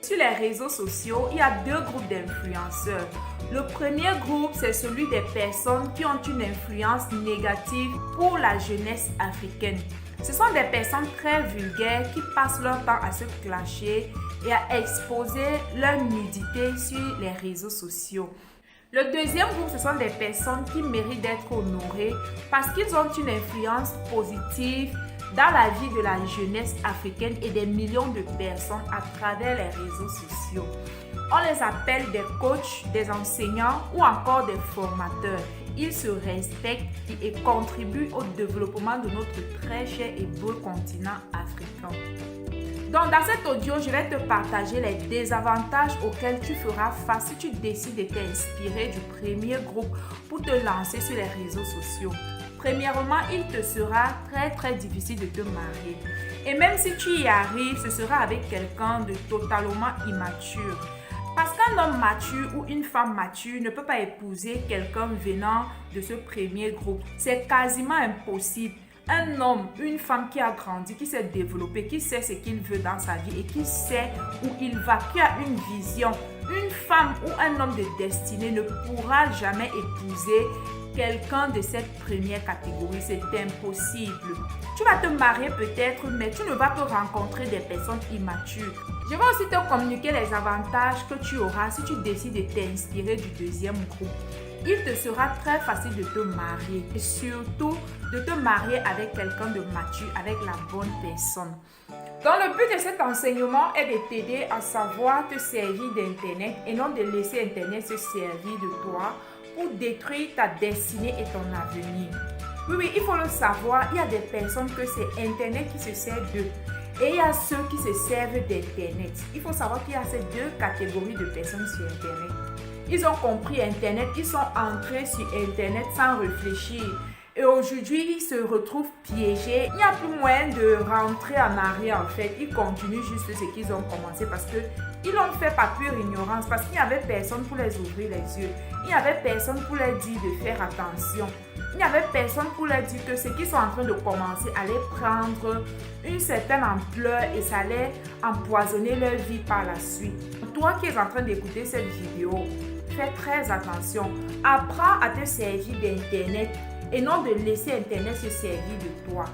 Sur les réseaux sociaux, il y a deux groupes d'influenceurs. Le premier groupe, c'est celui des personnes qui ont une influence négative pour la jeunesse africaine. Ce sont des personnes très vulgaires qui passent leur temps à se clasher et à exposer leur nudité sur les réseaux sociaux. Le deuxième groupe, ce sont des personnes qui méritent d'être honorées parce qu'ils ont une influence positive dans la vie de la jeunesse africaine et des millions de personnes à travers les réseaux sociaux. On les appelle des coachs, des enseignants ou encore des formateurs. Ils se respectent et contribuent au développement de notre très cher et beau continent africain. Donc, dans cet audio, je vais te partager les désavantages auxquels tu feras face si tu décides de t'inspirer du premier groupe pour te lancer sur les réseaux sociaux. Premièrement, il te sera très difficile de te marier. Et même si tu y arrives, ce sera avec quelqu'un de totalement immature. Parce qu'un homme mature ou une femme mature ne peut pas épouser quelqu'un venant de ce premier groupe. C'est quasiment impossible. Un homme, une femme qui a grandi, qui s'est développé, qui sait ce qu'il veut dans sa vie et qui sait où il va, qui a une vision. Une femme ou un homme de destinée ne pourra jamais épouser quelqu'un de cette première catégorie. C'est impossible. Tu vas te marier peut-être, mais tu ne vas pas rencontrer des personnes immatures. Je vais aussi te communiquer les avantages que tu auras si tu décides de t'inspirer du deuxième groupe. Il te sera très facile de te marier et surtout de te marier avec quelqu'un de mature, avec la bonne personne. Donc le but de cet enseignement est de t'aider à savoir te servir d'Internet et non de laisser Internet se servir de toi pour détruire ta destinée et ton avenir. Oui, il faut le savoir, il y a des personnes que c'est Internet qui se sert d'eux. Et il y a ceux qui se servent d'Internet. Il faut savoir qu'il y a ces deux catégories de personnes sur Internet. Ils ont compris Internet, ils sont entrés sur Internet sans réfléchir. Et aujourd'hui, ils se retrouvent piégés. Il n'y a plus moyen de rentrer en arrière en fait. Ils continuent juste ce qu'ils ont commencé parce qu'ils l'ont fait par pure ignorance. Parce qu'il n'y avait personne pour les ouvrir les yeux. Il n'y avait personne pour leur dire de faire attention. Il n'y avait personne pour leur dire que ce qu'ils sont en train de commencer allait prendre une certaine ampleur et ça allait empoisonner leur vie par la suite. Toi qui es en train d'écouter cette vidéo, fais très attention. Apprends à te servir d'Internet et non de laisser Internet se servir de toi.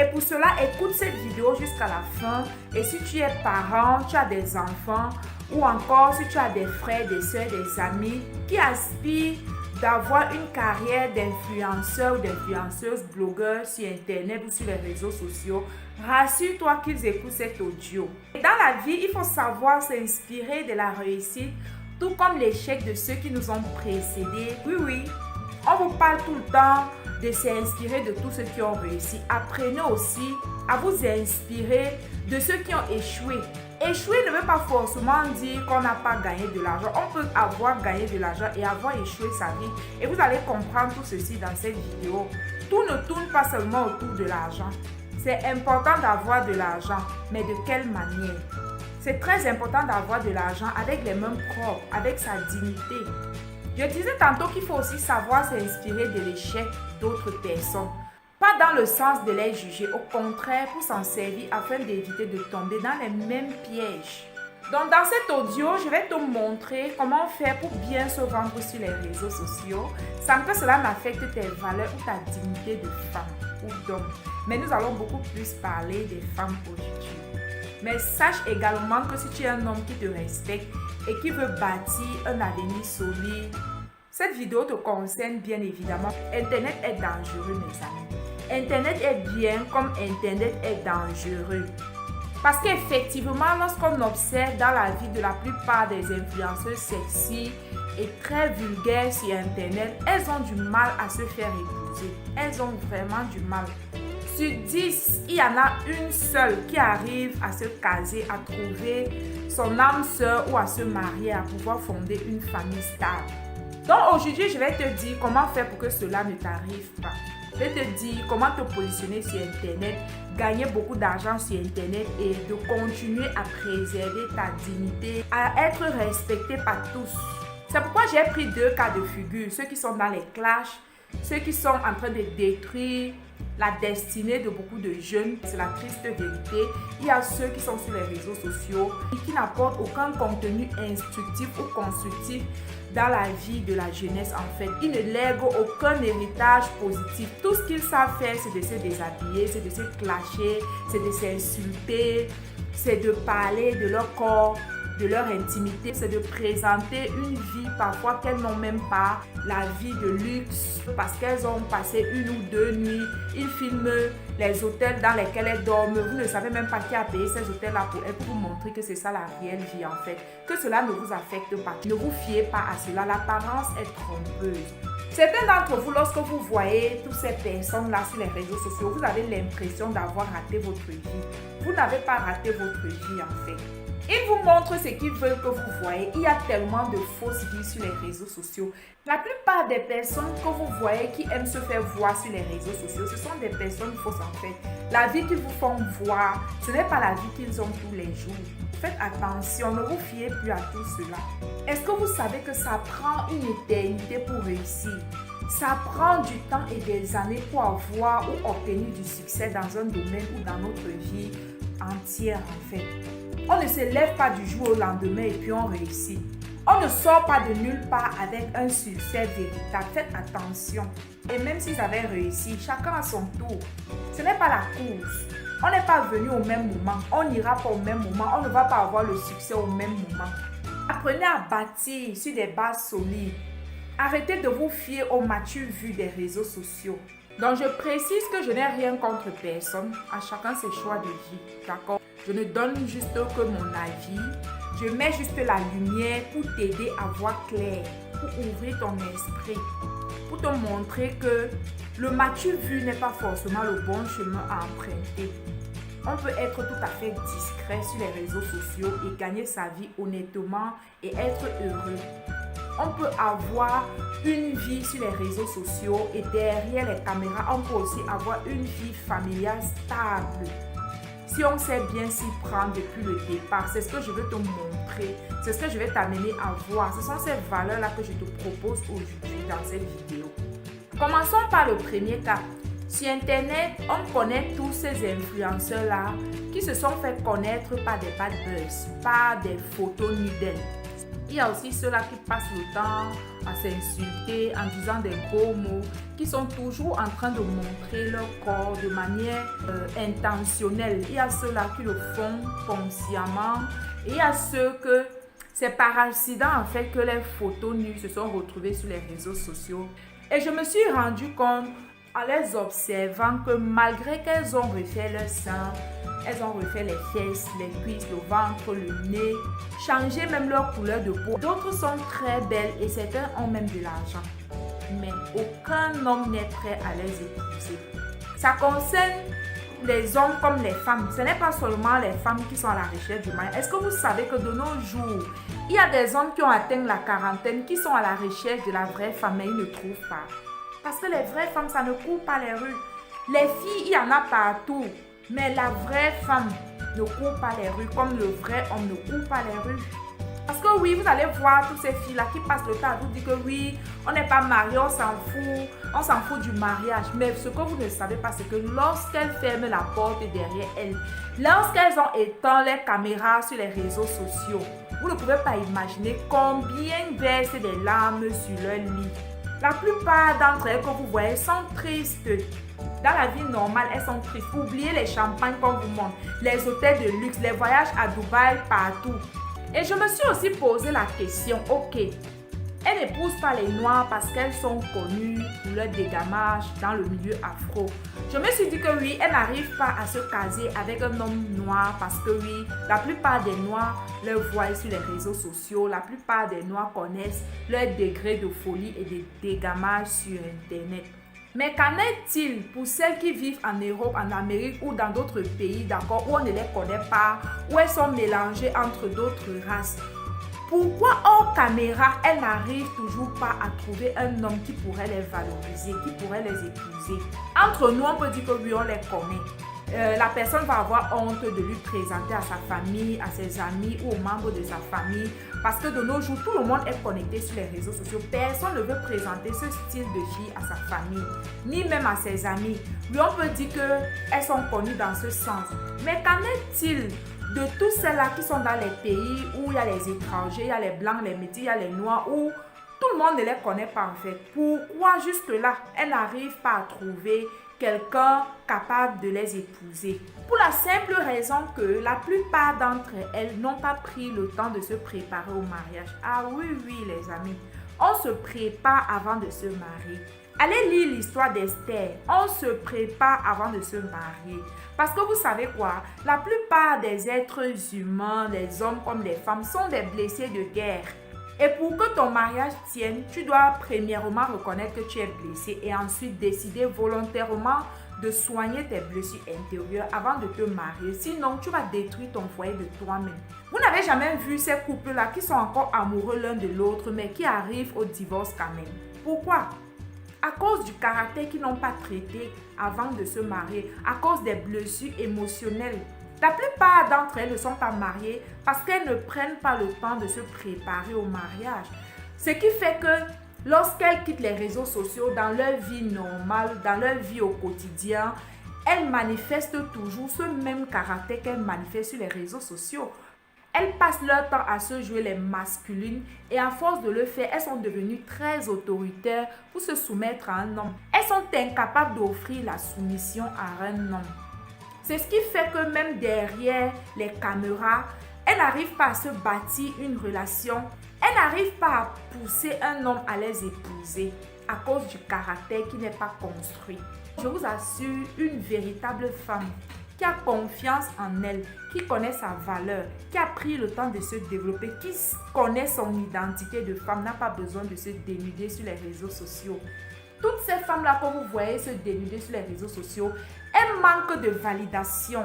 Et pour cela, écoute cette vidéo jusqu'à la fin. Et si tu es parent, tu as des enfants ou encore si tu as des frères, des soeurs, des amis qui aspirent d'avoir une carrière d'influenceur ou d'influenceuse blogueur sur Internet ou sur les réseaux sociaux, rassure-toi qu'ils écoutent cet audio. Et dans la vie, il faut savoir s'inspirer de la réussite, tout comme l'échec de ceux qui nous ont précédés. Oui, on vous parle tout le temps de s'inspirer de tous ceux qui ont réussi. Apprenez aussi à vous inspirer de ceux qui ont échoué. Échouer ne veut pas forcément dire qu'on n'a pas gagné de l'argent. On peut avoir gagné de l'argent et avoir échoué sa vie. Et vous allez comprendre tout ceci dans cette vidéo. Tout ne tourne pas seulement autour de l'argent. C'est important d'avoir de l'argent, mais de quelle manière? C'est très important d'avoir de l'argent avec les mains propres, avec sa dignité. Je disais tantôt qu'il faut aussi savoir s'inspirer de l'échec d'autres personnes. Pas dans le sens de les juger, au contraire pour s'en servir afin d'éviter de tomber dans les mêmes pièges. Donc dans cet audio, je vais te montrer comment faire pour bien se vendre sur les réseaux sociaux sans que cela n'affecte tes valeurs ou ta dignité de femme ou d'homme. Mais nous allons beaucoup plus parler des femmes aujourd'hui. Mais sache également que si tu es un homme qui te respecte et qui veut bâtir un avenir solide, cette vidéo te concerne bien évidemment. Internet est dangereux, mes amis. Internet est bien comme Internet est dangereux. Parce qu'effectivement, lorsqu'on observe dans la vie de la plupart des influenceuses sexy et très vulgaires sur Internet, elles ont du mal à se faire épouser. Elles ont vraiment du mal. Sur 10, il y en a une seule qui arrive à se caser, à trouver son âme sœur ou à se marier, à pouvoir fonder une famille stable. Donc aujourd'hui, je vais te dire comment faire pour que cela ne t'arrive pas. Je vais te dire comment te positionner sur Internet, gagner beaucoup d'argent sur Internet et de continuer à préserver ta dignité, à être respecté par tous. C'est pourquoi j'ai pris deux cas de figure, ceux qui sont dans les clashs, ceux qui sont en train de détruire la destinée de beaucoup de jeunes. C'est la triste vérité. Il y a ceux qui sont sur les réseaux sociaux et qui n'apportent aucun contenu instructif ou constructif dans la vie de la jeunesse en fait. Ils ne lèguent aucun héritage positif. Tout ce qu'ils savent faire, c'est de se déshabiller, c'est de se clasher, c'est de s'insulter, c'est de parler de leur corps, de leur intimité, c'est de présenter une vie parfois qu'elles n'ont même pas, la vie de luxe, parce qu'elles ont passé 1 ou 2 nuits. Ils filment les hôtels dans lesquels elles dorment. Vous ne savez même pas qui a payé ces hôtels-là pour elles, pour vous montrer que c'est ça la réelle vie en fait. Que cela ne vous affecte pas. Ne vous fiez pas à cela. L'apparence est trompeuse. Certains d'entre vous, lorsque vous voyez toutes ces personnes-là sur les réseaux sociaux, vous avez l'impression d'avoir raté votre vie. Vous n'avez pas raté votre vie en fait. Ils vous montrent ce qu'ils veulent que vous voyez. Il y a tellement de fausses vies sur les réseaux sociaux. La plupart des personnes que vous voyez qui aiment se faire voir sur les réseaux sociaux, ce sont des personnes fausses en fait. La vie qu'ils vous font voir, ce n'est pas la vie qu'ils ont tous les jours. Faites attention, ne vous fiez plus à tout cela. Est-ce que vous savez que ça prend une éternité pour réussir? Ça prend du temps et des années pour avoir ou obtenir du succès dans un domaine ou dans notre vie entière en fait. On ne se lève pas du jour au lendemain et puis on réussit. On ne sort pas de nulle part avec un succès véritable. Faites attention. Et même s'ils avaient réussi, chacun à son tour. Ce n'est pas la course. On n'est pas venu au même moment. On n'ira pas au même moment. On ne va pas avoir le succès au même moment. Apprenez à bâtir sur des bases solides. Arrêtez de vous fier aux matures vues des réseaux sociaux. Donc je précise que je n'ai rien contre personne. À chacun ses choix de vie. D'accord? Je ne donne juste que mon avis. Je mets juste la lumière pour t'aider à voir clair, pour ouvrir ton esprit, pour te montrer que le mature vu n'est pas forcément le bon chemin à emprunter. On peut être tout à fait discret sur les réseaux sociaux et gagner sa vie honnêtement et être heureux. On peut avoir une vie sur les réseaux sociaux et derrière les caméras, on peut aussi avoir une vie familiale stable. Si on sait bien s'y prendre depuis le départ, c'est ce que je veux te montrer, c'est ce que je vais t'amener à voir. Ce sont ces valeurs-là que je te propose aujourd'hui dans cette vidéo. Commençons par le premier cas. Sur Internet, on connaît tous ces influenceurs-là qui se sont fait connaître par des bad buzz, par des photos nues d'elles. Il y a aussi ceux-là qui passent le temps à s'insulter en disant des gros mots, qui sont toujours en train de montrer leur corps de manière intentionnelle. Il y a ceux-là qui le font consciemment et il y a ceux que c'est par accident en fait que les photos nues se sont retrouvées sur les réseaux sociaux. Et je me suis rendu compte en les observant que malgré qu'elles ont refait leur sein, elles ont refait les fesses, les cuisses, le ventre, le nez, changé même leur couleur de peau. D'autres sont très belles et certains ont même de l'argent. Mais aucun homme n'est prêt à les épouser. Ça concerne les hommes comme les femmes. Ce n'est pas seulement les femmes qui sont à la recherche du mari. Est-ce que vous savez que de nos jours, il y a des hommes qui ont atteint la quarantaine qui sont à la recherche de la vraie femme mais ils ne trouvent pas. Parce que les vraies femmes, ça ne court pas les rues. Les filles, il y en a partout. Mais la vraie femme ne court pas les rues comme le vrai homme ne court pas les rues. Parce que oui, vous allez voir toutes ces filles-là qui passent le temps à vous dire que oui, on n'est pas mariés, on s'en fout du mariage. Mais ce que vous ne savez pas, c'est que lorsqu'elles ferment la porte derrière elles, lorsqu'elles ont éteint les caméras sur les réseaux sociaux, vous ne pouvez pas imaginer combien versent des larmes sur leur lit. La plupart d'entre elles que vous voyez sont tristes. Dans la vie normale, elles sont tristes. Oubliez les champagnes qu'on vous montre, les hôtels de luxe, les voyages à Dubaï, partout. Et je me suis aussi posé la question, ok, elles n'épousent pas les noirs parce qu'elles sont connues pour leur dégamage dans le milieu afro. Je me suis dit que oui, elles n'arrivent pas à se caser avec un homme noir parce que oui, la plupart des noirs le voient sur les réseaux sociaux. La plupart des noirs connaissent leur degré de folie et de dégamage sur Internet. Mais qu'en est-il pour celles qui vivent en Europe, en Amérique ou dans d'autres pays, d'accord, où on ne les connaît pas, où elles sont mélangées entre d'autres races? Pourquoi hors caméra, elles n'arrivent toujours pas à trouver un homme qui pourrait les valoriser, qui pourrait les épouser? Entre nous, on peut dire que oui, on les connaît. La personne va avoir honte de lui présenter à sa famille, à ses amis ou aux membres de sa famille. Parce que de nos jours, tout le monde est connecté sur les réseaux sociaux. Personne ne veut présenter ce style de fille à sa famille, ni même à ses amis. Lui, on peut dire qu'elles sont connues dans ce sens. Mais qu'en est-il de tous celles-là qui sont dans les pays où il y a les étrangers, il y a les blancs, les métis, il y a les noirs, où tout le monde ne les connaît pas en fait? Pourquoi juste là, elles n'arrivent pas à trouver quelqu'un capable de les épouser? Pour la simple raison que la plupart d'entre elles n'ont pas pris le temps de se préparer au mariage. Ah oui, les amis, on se prépare avant de se marier. Allez lire l'histoire d'Esther. On se prépare avant de se marier. Parce que vous savez quoi? La plupart des êtres humains, les hommes comme les femmes, sont des blessés de guerre. Et pour que ton mariage tienne, tu dois premièrement reconnaître que tu es blessé et ensuite décider volontairement de soigner tes blessures intérieures avant de te marier. Sinon, tu vas détruire ton foyer de toi-même. Vous n'avez jamais vu ces couples-là qui sont encore amoureux l'un de l'autre, mais qui arrivent au divorce quand même. Pourquoi? À cause du caractère qu'ils n'ont pas traité avant de se marier, à cause des blessures émotionnelles. La plupart d'entre elles ne sont pas mariées parce qu'elles ne prennent pas le temps de se préparer au mariage. Ce qui fait que lorsqu'elles quittent les réseaux sociaux dans leur vie normale, dans leur vie au quotidien, elles manifestent toujours ce même caractère qu'elles manifestent sur les réseaux sociaux. Elles passent leur temps à se jouer les masculines et à force de le faire, elles sont devenues très autoritaires pour se soumettre à un homme. Elles sont incapables d'offrir la soumission à un homme. C'est ce qui fait que même derrière les caméras, elles n'arrivent pas à se bâtir une relation. Elles n'arrivent pas à pousser un homme à les épouser à cause du caractère qui n'est pas construit. Je vous assure, une véritable femme qui a confiance en elle, qui connaît sa valeur, qui a pris le temps de se développer, qui connaît son identité de femme, n'a pas besoin de se dénuder sur les réseaux sociaux. Toutes ces femmes-là que vous voyez se dénuder sur les réseaux sociaux, elles manquent de validation.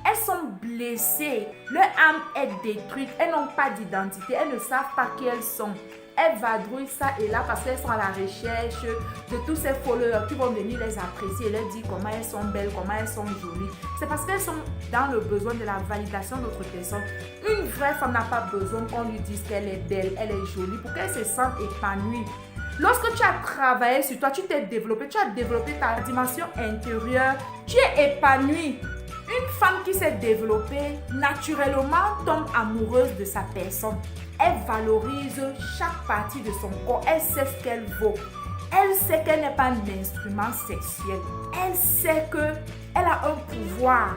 Elles sont blessées, leur âme est détruite, elles n'ont pas d'identité, elles ne savent pas qui elles sont. Elles vadrouillent ça et là parce qu'elles sont à la recherche de tous ces followers qui vont venir les apprécier et leur dire comment elles sont belles, comment elles sont jolies. C'est parce qu'elles sont dans le besoin de la validation d'autres personnes. Une vraie femme n'a pas besoin qu'on lui dise qu'elle est belle, elle est jolie pour qu'elle se sente épanouie. Lorsque tu as travaillé sur toi, tu t'es développé, tu as développé ta dimension intérieure, tu es épanoui. Une femme qui s'est développée, naturellement tombe amoureuse de sa personne. Elle valorise chaque partie de son corps, elle sait ce qu'elle vaut. Elle sait qu'elle n'est pas un instrument sexuel. Elle sait qu'elle a un pouvoir.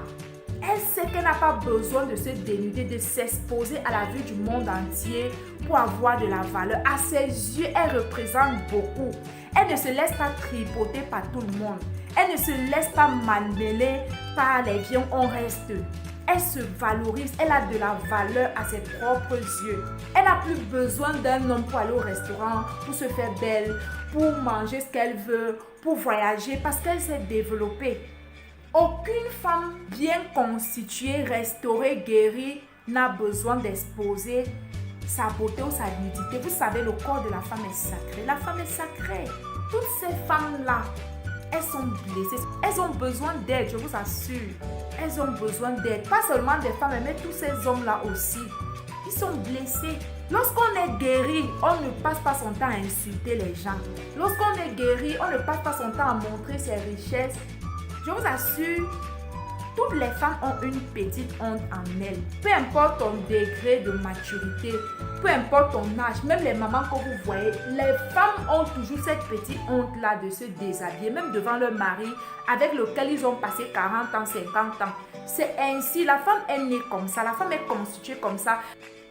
Elle sait qu'elle n'a pas besoin de se dénuder, de s'exposer à la vue du monde entier pour avoir de la valeur. À ses yeux, elle représente beaucoup. Elle ne se laisse pas tripoter par tout le monde. Elle ne se laisse pas manipuler par les viens, on reste. Elle se valorise, elle a de la valeur à ses propres yeux. Elle n'a plus besoin d'un homme pour aller au restaurant, pour se faire belle, pour manger ce qu'elle veut, pour voyager, parce qu'elle s'est développée. Aucune femme bien constituée, restaurée, guérie, n'a besoin d'exposer sa beauté ou sa nudité. Vous savez, le corps de la femme est sacré. La femme est sacrée. Toutes ces femmes-là, elles sont blessées. Elles ont besoin d'aide, je vous assure. Elles ont besoin d'aide. Pas seulement des femmes, mais tous ces hommes-là aussi. Ils sont blessés. Lorsqu'on est guéri, on ne passe pas son temps à insulter les gens. Lorsqu'on est guéri, on ne passe pas son temps à montrer ses richesses. Je vous assure, toutes les femmes ont une petite honte en elles. Peu importe ton degré de maturité, peu importe ton âge, même les mamans que vous voyez, les femmes ont toujours cette petite honte-là de se déshabiller, même devant leur mari, avec lequel ils ont passé 40 ans, 50 ans. C'est ainsi, la femme est née comme ça, la femme est constituée comme ça.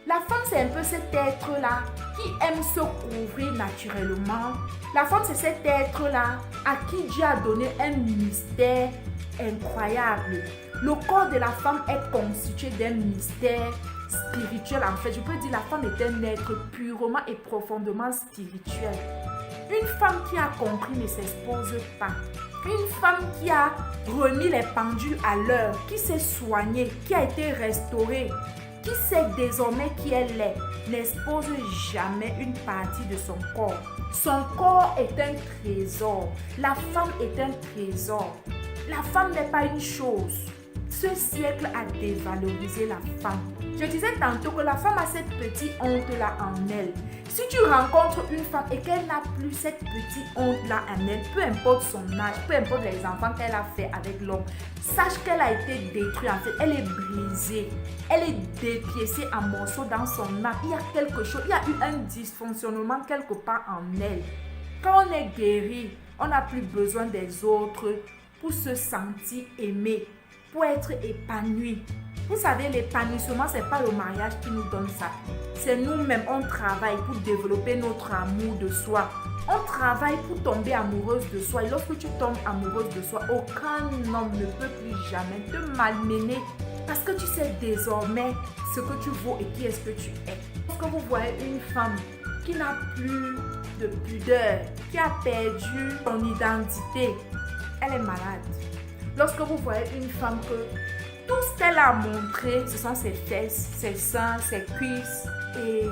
La femme, c'est un peu cet être-là qui aime se couvrir naturellement. La femme, c'est cet être-là à qui Dieu a donné un mystère incroyable. Le corps de la femme est constitué d'un mystère spirituel. En fait, je peux dire la femme est un être purement et profondément spirituel. Une femme qui a compris ne s'expose pas. Une femme qui a remis les pendules à l'heure, qui s'est soignée, qui a été restaurée, qui sait désormais qui elle est, n'expose jamais une partie de son corps. Son corps est un trésor. La femme est un trésor. La femme n'est pas une chose. Ce siècle a dévalorisé la femme. Je disais tantôt que la femme a cette petite honte-là en elle. Si tu rencontres une femme et qu'elle n'a plus cette petite honte-là en elle, peu importe son âge, peu importe les enfants qu'elle a fait avec l'homme, sache qu'elle a été détruite en fait. Elle est brisée. Elle est dépiécée en morceaux dans son âme. Il y a quelque chose, il y a eu un dysfonctionnement quelque part en elle. Quand on est guéri, on n'a plus besoin des autres pour se sentir aimé, pour être épanoui. Vous savez, l'épanouissement, ce n'est pas le mariage qui nous donne ça. C'est nous-mêmes, on travaille pour développer notre amour de soi. On travaille pour tomber amoureuse de soi. Et lorsque tu tombes amoureuse de soi, aucun homme ne peut plus jamais te malmener. Parce que tu sais désormais ce que tu vaux et qui est-ce que tu es. Lorsque vous voyez une femme qui n'a plus de pudeur, qui a perdu son identité, elle est malade. Lorsque vous voyez une femme que tout ce qu'elle a montré, ce sont ses fesses, ses seins, ses cuisses et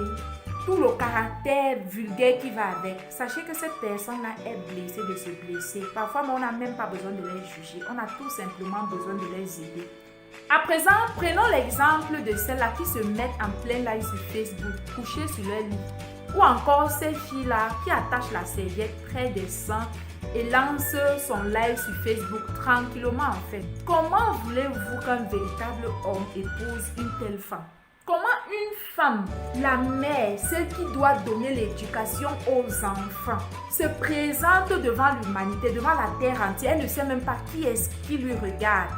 tout le caractère vulgaire qui va avec. Sachez que cette personne-là est blessée de se blesser. Parfois, on n'a même pas besoin de les juger. On a tout simplement besoin de les aider. À présent, prenons l'exemple de celles-là qui se mettent en plein live sur Facebook, couchées sur leur lit. Ou encore ces filles-là qui attachent la serviette près des seins et lance son live sur Facebook tranquillement en fait. Comment voulez-vous qu'un véritable homme épouse une telle femme? Comment une femme, la mère, celle qui doit donner l'éducation aux enfants, se présente devant l'humanité, devant la terre entière? Elle ne sait même pas qui est-ce qui lui regarde.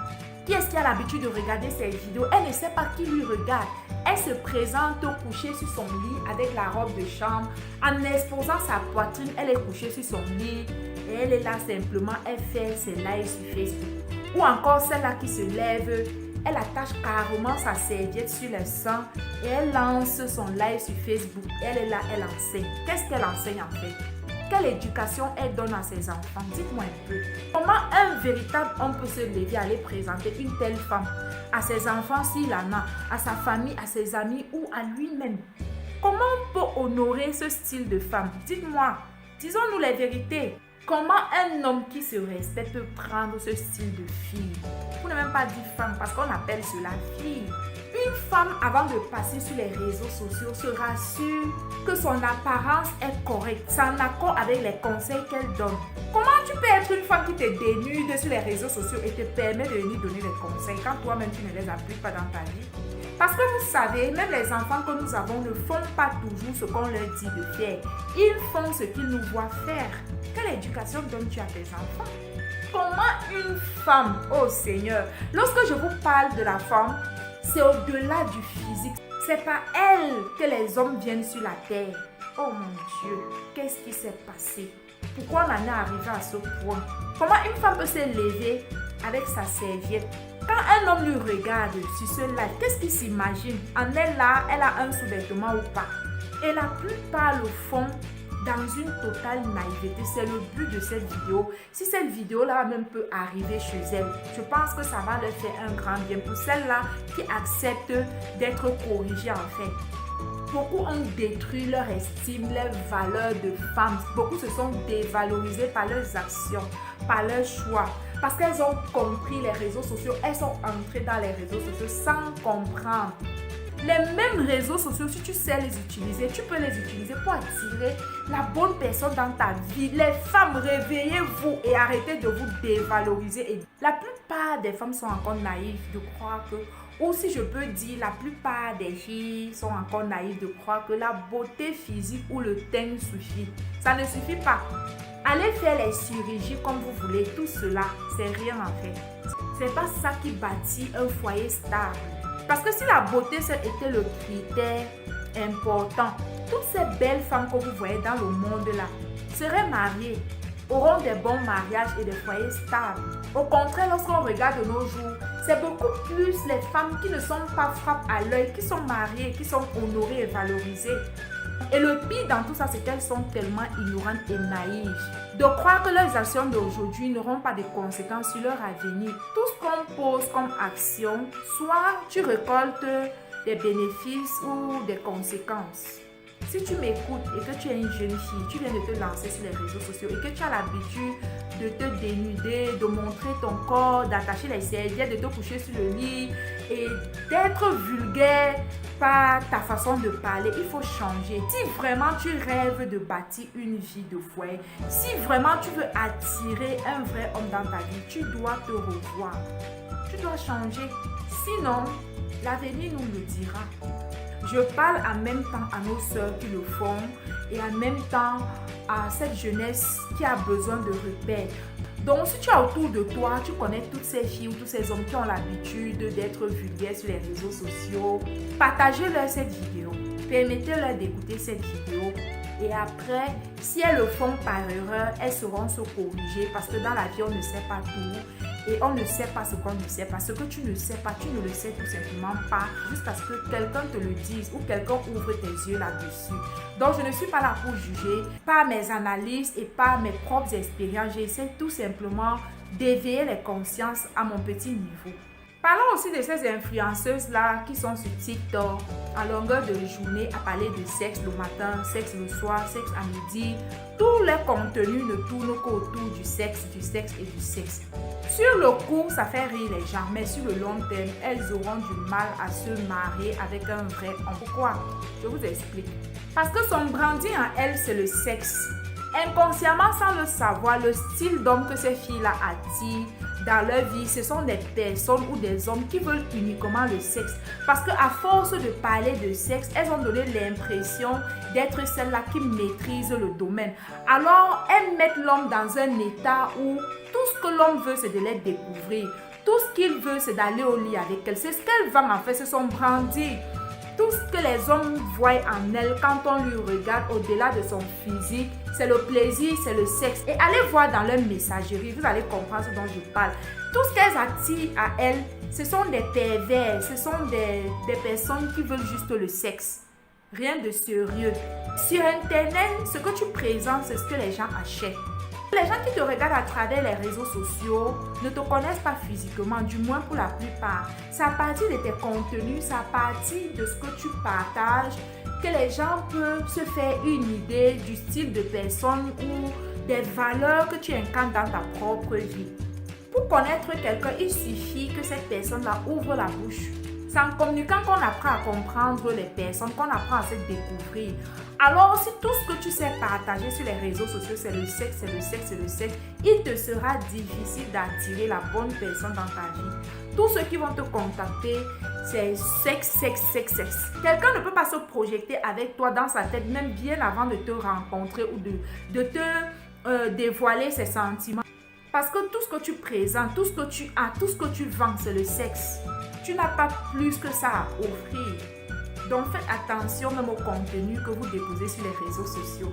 Qui est-ce qui a l'habitude de regarder ses vidéos? Elle ne sait pas qui lui regarde. Elle se présente couchée sur son lit avec la robe de chambre. En exposant sa poitrine, elle est couchée sur son lit. Et elle est là simplement, elle fait ses lives sur Facebook. Ou encore celle-là qui se lève, elle attache carrément sa serviette sur le sein et elle lance son live sur Facebook. Elle est là, elle enseigne. Qu'est-ce qu'elle enseigne en fait? Quelle éducation elle donne à ses enfants? Dites-moi un peu. Comment un véritable homme peut se lever, aller présenter une telle femme à ses enfants s'il en a, à sa famille, à ses amis ou à lui-même? Comment on peut honorer ce style de femme? Dites-moi, disons-nous les vérités. Comment un homme qui se respecte peut prendre ce style de fille? Vous n'avez même pas dit femme parce qu'on appelle cela fille. Une femme, avant de passer sur les réseaux sociaux, se rassure que son apparence est correcte, c'est en accord avec les conseils qu'elle donne. Comment tu peux être une femme qui te dénude sur les réseaux sociaux et te permet de venir donner des conseils quand toi-même tu ne les appliques pas dans ta vie? Parce que vous savez, même les enfants que nous avons ne font pas toujours ce qu'on leur dit de faire. Ils font ce qu'ils nous voient faire. Quelle éducation donnes-tu à tes enfants? Comment une femme, oh Seigneur, lorsque je vous parle de la femme, c'est au-delà du physique. C'est par elle que les hommes viennent sur la terre. Oh mon Dieu, qu'est-ce qui s'est passé? Pourquoi on en est arrivé à ce point? Comment une femme peut se lever avec sa serviette? Quand un homme lui regarde sur ce live, qu'est-ce qu'il s'imagine? En elle là, elle a un sous-vêtement ou pas? Et la plupart le font dans une totale naïveté. C'est le but de cette vidéo. Si cette vidéo-là même peut arriver chez elle, je pense que ça va leur faire un grand bien pour celles-là qui acceptent d'être corrigées en fait. Beaucoup ont détruit leur estime, leur valeur de femme. Beaucoup se sont dévalorisés par leurs actions, par leurs choix. Parce qu'elles ont compris les réseaux sociaux. Elles sont entrées dans les réseaux sociaux sans comprendre. Les mêmes réseaux sociaux, si tu sais les utiliser, tu peux les utiliser pour attirer la bonne personne dans ta vie. Les femmes, réveillez-vous et arrêtez de vous dévaloriser. Et la plupart des femmes sont encore naïves de croire que, ou si je peux dire, la plupart des filles sont encore naïves de croire que la beauté physique ou le teint suffit. Ça ne suffit pas. Allez faire les chirurgies comme vous voulez, tout cela, c'est rien en fait. C'est pas ça qui bâtit un foyer stable. Parce que si la beauté seule était le critère important, toutes ces belles femmes que vous voyez dans le monde là seraient mariées, auront des bons mariages et des foyers stables. Au contraire, lorsqu'on regarde de nos jours, c'est beaucoup plus les femmes qui ne sont pas frappes à l'œil, qui sont mariées, qui sont honorées et valorisées. Et le pire dans tout ça, c'est qu'elles sont tellement ignorantes et naïves de croire que leurs actions d'aujourd'hui n'auront pas de conséquences sur leur avenir. Tout ce qu'on pose comme action, soit tu récoltes des bénéfices ou des conséquences. Si si tu m'écoutes et que tu es une jeune fille, tu viens de te lancer sur les réseaux sociaux et que tu as l'habitude de te dénuder, de montrer ton corps, d'attacher les serviettes, de te coucher sur le lit et d'être vulgaire par ta façon de parler, il faut changer. Si vraiment tu rêves de bâtir une vie de foyer, si vraiment tu veux attirer un vrai homme dans ta vie, tu dois te revoir. Tu dois changer. Sinon, l'avenir nous le dira. Je parle en même temps à nos sœurs qui le font et en même temps à cette jeunesse qui a besoin de repères. Donc, si tu as autour de toi, tu connais toutes ces filles ou tous ces hommes qui ont l'habitude d'être vulgaires sur les réseaux sociaux, partagez-leur cette vidéo. Permettez-leur d'écouter cette vidéo. Et après, si elles le font par erreur, elles sauront se corriger parce que dans la vie, on ne sait pas tout. Et on ne sait pas ce qu'on ne sait pas. Ce que tu ne sais pas, tu ne le sais tout simplement pas jusqu'à ce que quelqu'un te le dise ou quelqu'un ouvre tes yeux là-dessus. Donc, je ne suis pas là pour juger. Par mes analyses et par mes propres expériences, j'essaie tout simplement d'éveiller les consciences à mon petit niveau. Parlons aussi de ces influenceuses-là qui sont sur TikTok à longueur de journée à parler de sexe le matin, sexe le soir, sexe à midi. Tous les contenus ne tournent qu'autour du sexe et du sexe. Sur le coup, ça fait rire les gens, mais sur le long terme, elles auront du mal à se marier avec un vrai homme. Pourquoi? Je vous explique. Parce que son branding en elles, c'est le sexe. Inconsciemment, sans le savoir, le style d'homme que ces filles-là attirent dans leur vie, ce sont des personnes ou des hommes qui veulent uniquement le sexe. Parce qu'à force de parler de sexe, elles ont donné l'impression d'être celles-là qui maîtrisent le domaine. Alors, elles mettent l'homme dans un état où tout ce que l'homme veut, c'est de les découvrir. Tout ce qu'il veut, c'est d'aller au lit avec elle. C'est ce qu'elle vend en fait, c'est son branding. Tout ce que les hommes voient en elle quand on lui regarde au-delà de son physique, c'est le plaisir, c'est le sexe. Et allez voir dans leur messagerie, vous allez comprendre ce dont je parle. Tout ce qu'elles attirent à elles, ce sont des pervers, ce sont des personnes qui veulent juste le sexe. Rien de sérieux. Sur Internet, ce que tu présentes, c'est ce que les gens achètent. Les gens qui te regardent à travers les réseaux sociaux ne te connaissent pas physiquement, du moins pour la plupart. C'est à partir de tes contenus, c'est à partir de ce que tu partages que les gens peuvent se faire une idée du style de personne ou des valeurs que tu incarnes dans ta propre vie. Pour connaître quelqu'un, il suffit que cette personne-là ouvre la bouche. C'est en communiquant qu'on apprend à comprendre les personnes, qu'on apprend à se découvrir. Alors, si tout ce que tu sais partager sur les réseaux sociaux, c'est le sexe, c'est le sexe, c'est le sexe, il te sera difficile d'attirer la bonne personne dans ta vie. Tous ceux qui vont te contacter, c'est sexe, sexe, sexe, sexe. Quelqu'un ne peut pas se projeter avec toi dans sa tête, même bien avant de te rencontrer ou de te dévoiler ses sentiments. Parce que tout ce que tu présentes, tout ce que tu as, tout ce que tu vends, c'est le sexe. Tu n'as pas plus que ça à offrir. Donc faites attention même au contenu que vous déposez sur les réseaux sociaux.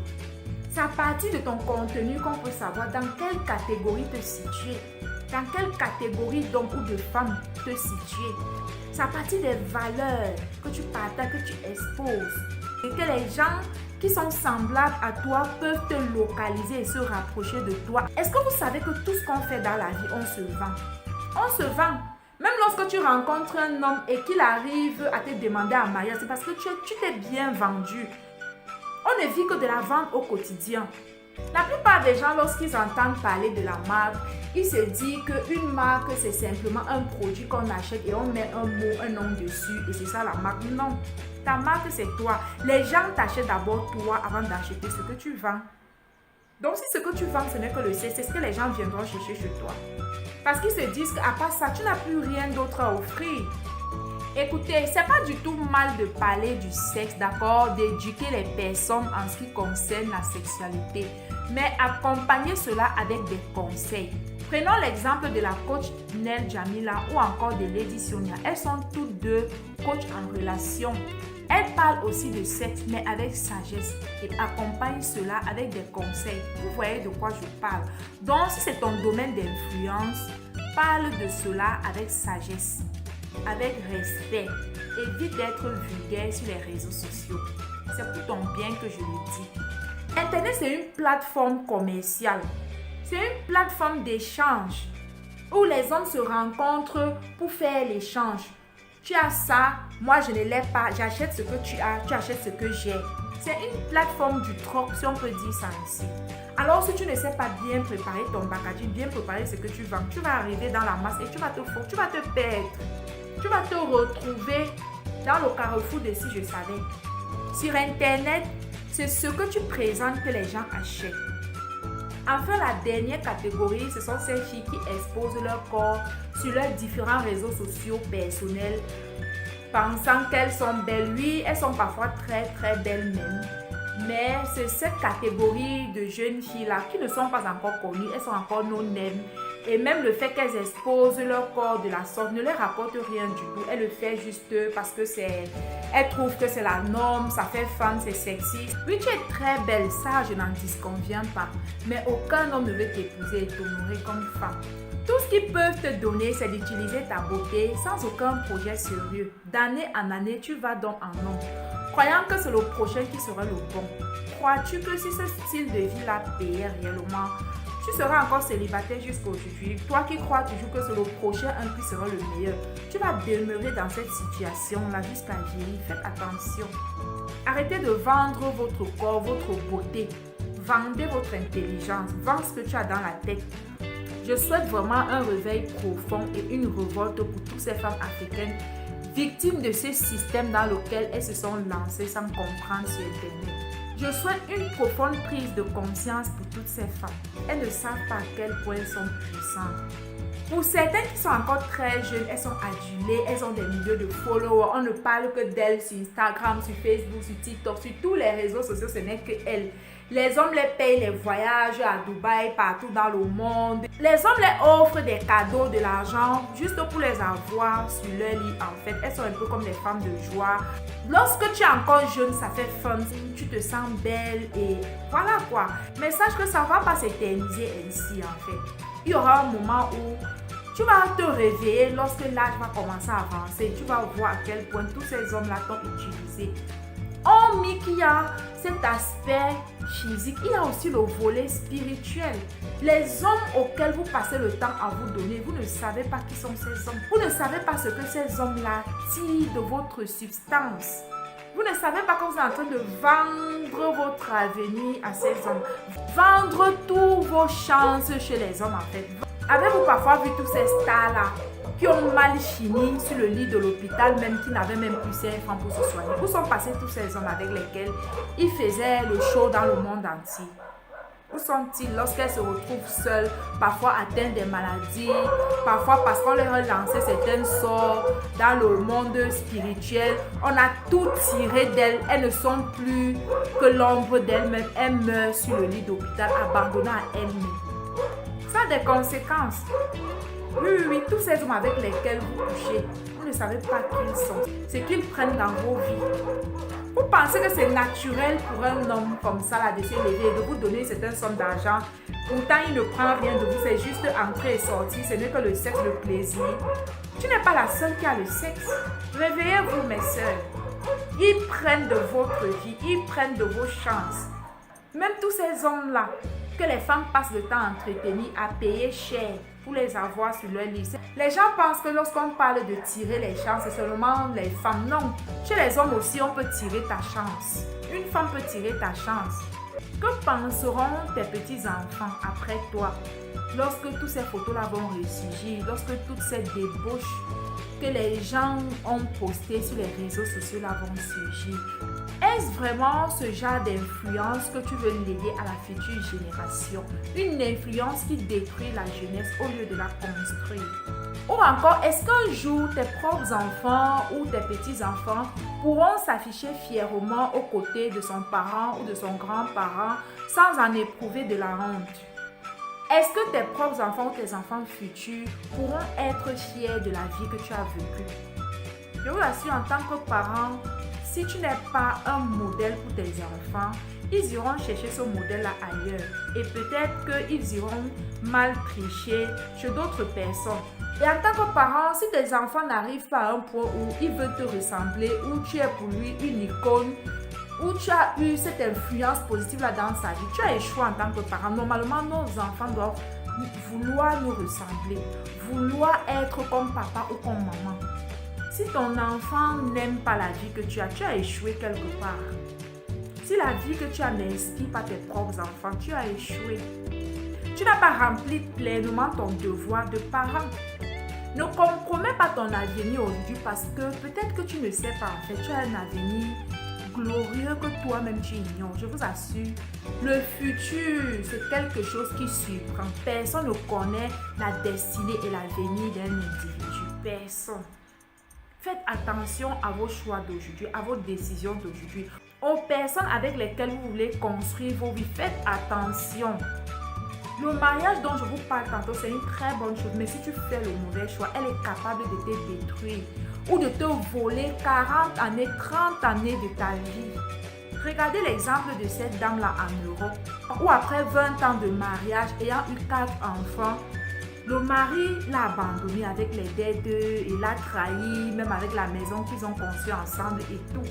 C'est à partir de ton contenu qu'on peut savoir dans quelle catégorie te situer, dans quelle catégorie d'hommes ou de femmes te situer. C'est à partir des valeurs que tu partages, que tu exposes. Et que les gens qui sont semblables à toi peuvent te localiser et se rapprocher de toi. Est-ce que vous savez que tout ce qu'on fait dans la vie, on se vend? On se vend. Même lorsque tu rencontres un homme et qu'il arrive à te demander en mariage, c'est parce que tu t'es bien vendu. On ne vit que de la vente au quotidien. La plupart des gens, lorsqu'ils entendent parler de la marque, ils se disent qu'une marque, c'est simplement un produit qu'on achète et on met un mot, un nom dessus et c'est ça la marque. Non, ta marque, c'est toi. Les gens t'achètent d'abord toi avant d'acheter ce que tu vends. Donc, si ce que tu vends, ce n'est que le sexe, c'est ce que les gens viendront chercher chez toi. Parce qu'ils se disent qu'à part ça, tu n'as plus rien d'autre à offrir. Écoutez, c'est pas du tout mal de parler du sexe, d'accord, d'éduquer les personnes en ce qui concerne la sexualité, mais accompagner cela avec des conseils. Prenons l'exemple de la coach Nel Jamila ou encore de Lady Sonia. Elles sont toutes deux coachs en relation. Elles parlent aussi de sexe, mais avec sagesse et accompagnent cela avec des conseils. Vous voyez de quoi je parle. Donc, si c'est ton domaine d'influence, parle de cela avec sagesse, avec respect. Évite d'être vulgaire sur les réseaux sociaux. C'est pour ton bien que je le dis. Internet, c'est une plateforme commerciale. C'est une plateforme d'échange où les hommes se rencontrent pour faire l'échange. Tu as ça, moi je ne l'ai pas, j'achète ce que tu as, tu achètes ce que j'ai. C'est une plateforme du troc, si on peut dire ça ainsi. Alors, si tu ne sais pas bien préparer ton packaging, bien préparer ce que tu vends, tu vas arriver dans la masse et tu vas te perdre. Tu vas te retrouver dans le carrefour de si je savais. Sur Internet, c'est ce que tu présentes que les gens achètent. Enfin, la dernière catégorie, ce sont ces filles qui exposent leur corps sur leurs différents réseaux sociaux personnels, pensant qu'elles sont belles. Oui, elles sont parfois très très belles même. Mais c'est cette catégorie de jeunes filles-là qui ne sont pas encore connues, elles sont encore no-name. Et même le fait qu'elles exposent leur corps de la sorte ne leur rapporte rien du tout. Elles le font juste parce que elles trouvent que c'est la norme, ça fait fun, c'est sexy. Oui, tu es très belle, ça je n'en disconviens pas. Mais aucun homme ne veut t'épouser et t'honorer comme femme. Tout ce qu'ils peuvent te donner, c'est d'utiliser ta beauté sans aucun projet sérieux. D'année en année, tu vas donc en homme, croyant que c'est le prochain qui sera le bon. Crois-tu que si ce style de vie-là payait réellement, tu seras encore célibataire jusqu'aujourd'hui? Toi qui crois toujours que c'est le prochain qui sera le meilleur, tu vas demeurer dans cette situation-là jusqu'à vieillir. Faites attention. Arrêtez de vendre votre corps, votre beauté. Vendez votre intelligence. Vends ce que tu as dans la tête. Je souhaite vraiment un réveil profond et une révolte pour toutes ces femmes africaines victimes de ce système dans lequel elles se sont lancées sans comprendre sur Internet. Je souhaite une profonde prise de conscience pour toutes ces femmes. Elles ne savent pas à quel point elles sont puissantes. Pour certaines qui sont encore très jeunes, elles sont adulées, elles ont des milliers de followers. On ne parle que d'elles sur Instagram, sur Facebook, sur TikTok, sur tous les réseaux sociaux, ce n'est que elles. Les hommes les payent les voyages à Dubaï, partout dans le monde. Les hommes les offrent des cadeaux, de l'argent, juste pour les avoir sur leur lit. En fait, elles sont un peu comme des femmes de joie. Lorsque tu es encore jeune, ça fait fun, tu te sens belle et voilà quoi. Mais sache que ça ne va pas s'éterniser ainsi en fait. Il y aura un moment où tu vas te réveiller lorsque l'âge va commencer à avancer. Tu vas voir à quel point tous ces hommes-là t'ont utilisé. Hormis qu'il y a cet aspect physique, il y a aussi le volet spirituel. Les hommes auxquels vous passez le temps à vous donner, vous ne savez pas qui sont ces hommes. Vous ne savez pas ce que ces hommes-là tirent de votre substance. Vous ne savez pas que vous êtes en train de vendre votre avenir à ces hommes. Vendre toutes vos chances chez les hommes en fait. Avez-vous parfois vu tous ces stars-là qui ont mal fini sur le lit de l'hôpital, même qui n'avaient même plus 5 francs pour se soigner? Où sont passés tous ces hommes avec lesquels ils faisaient le show dans le monde entier? Où sont-ils lorsqu'elles se retrouvent seules, parfois atteintes des maladies, parfois parce qu'on leur a lancé certains sorts dans le monde spirituel? On a tout tiré d'elles, elles ne sont plus que l'ombre d'elles-mêmes, elles meurent sur le lit d'hôpital, abandonnées à elles-mêmes. Ça a des conséquences. Oui, tous ces hommes avec lesquels vous couchez, vous ne savez pas qui ils sont, ce qu'ils prennent dans vos vies. Vous pensez que c'est naturel pour un homme comme ça là, de s'élever et de vous donner une certaine somme d'argent. Pourtant, il ne prend rien de vous, c'est juste entrer et sortir, ce n'est que le sexe, le plaisir. Tu n'es pas la seule qui a le sexe. Réveillez-vous, mes sœurs. Ils prennent de votre vie, ils prennent de vos chances. Même tous ces hommes-là, que les femmes passent le temps à entretenir, à payer cher pour les avoir sur leur lit. Les gens pensent que lorsqu'on parle de tirer les chances, c'est seulement les femmes. Non, chez les hommes aussi, on peut tirer ta chance. Une femme peut tirer ta chance. Que penseront tes petits-enfants après toi lorsque toutes ces photos-là vont ressurgir, lorsque toutes ces débauches que les gens ont postées sur les réseaux sociaux-là vont surgir? Est-ce vraiment ce genre d'influence que tu veux léguer à la future génération? Une influence qui détruit la jeunesse au lieu de la construire? Ou encore, est-ce qu'un jour, tes propres enfants ou tes petits-enfants pourront s'afficher fièrement aux côtés de son parent ou de son grand-parent sans en éprouver de la honte? Est-ce que tes propres enfants ou tes enfants futurs pourront être fiers de la vie que tu as vécue? Je vous assure, en tant que parent, si tu n'es pas un modèle pour tes enfants, ils iront chercher ce modèle-là ailleurs. Et peut-être qu'ils iront mal tricher chez d'autres personnes. Et en tant que parent, si tes enfants n'arrivent pas à un point où ils veulent te ressembler, où tu es pour lui une icône, où tu as eu cette influence positive-là dans sa vie, tu as échoué en tant que parent. Normalement, nos enfants doivent vouloir nous ressembler, vouloir être comme papa ou comme maman. Si ton enfant n'aime pas la vie que tu as échoué quelque part. Si la vie que tu as n'inspire pas tes propres enfants, tu as échoué. Tu n'as pas rempli pleinement ton devoir de parent. Ne compromets pas ton avenir aujourd'hui parce que peut-être que tu ne sais pas en fait, tu as un avenir glorieux que toi-même tu ignores. Je vous assure, le futur, c'est quelque chose qui surprend. Personne ne connaît la destinée et l'avenir d'un individu. Personne. Faites attention à vos choix d'aujourd'hui, à vos décisions d'aujourd'hui, aux personnes avec lesquelles vous voulez construire vos vies. Faites attention. Le mariage dont je vous parle tantôt, c'est une très bonne chose, mais si tu fais le mauvais choix, elle est capable de te détruire ou de te voler 40 années, 30 années de ta vie. Regardez l'exemple de cette dame-là en Europe, où après 20 ans de mariage, ayant eu 4 enfants, le mari l'a abandonnée avec les dettes, il l'a trahi, même avec la maison qu'ils ont conçue ensemble et tout.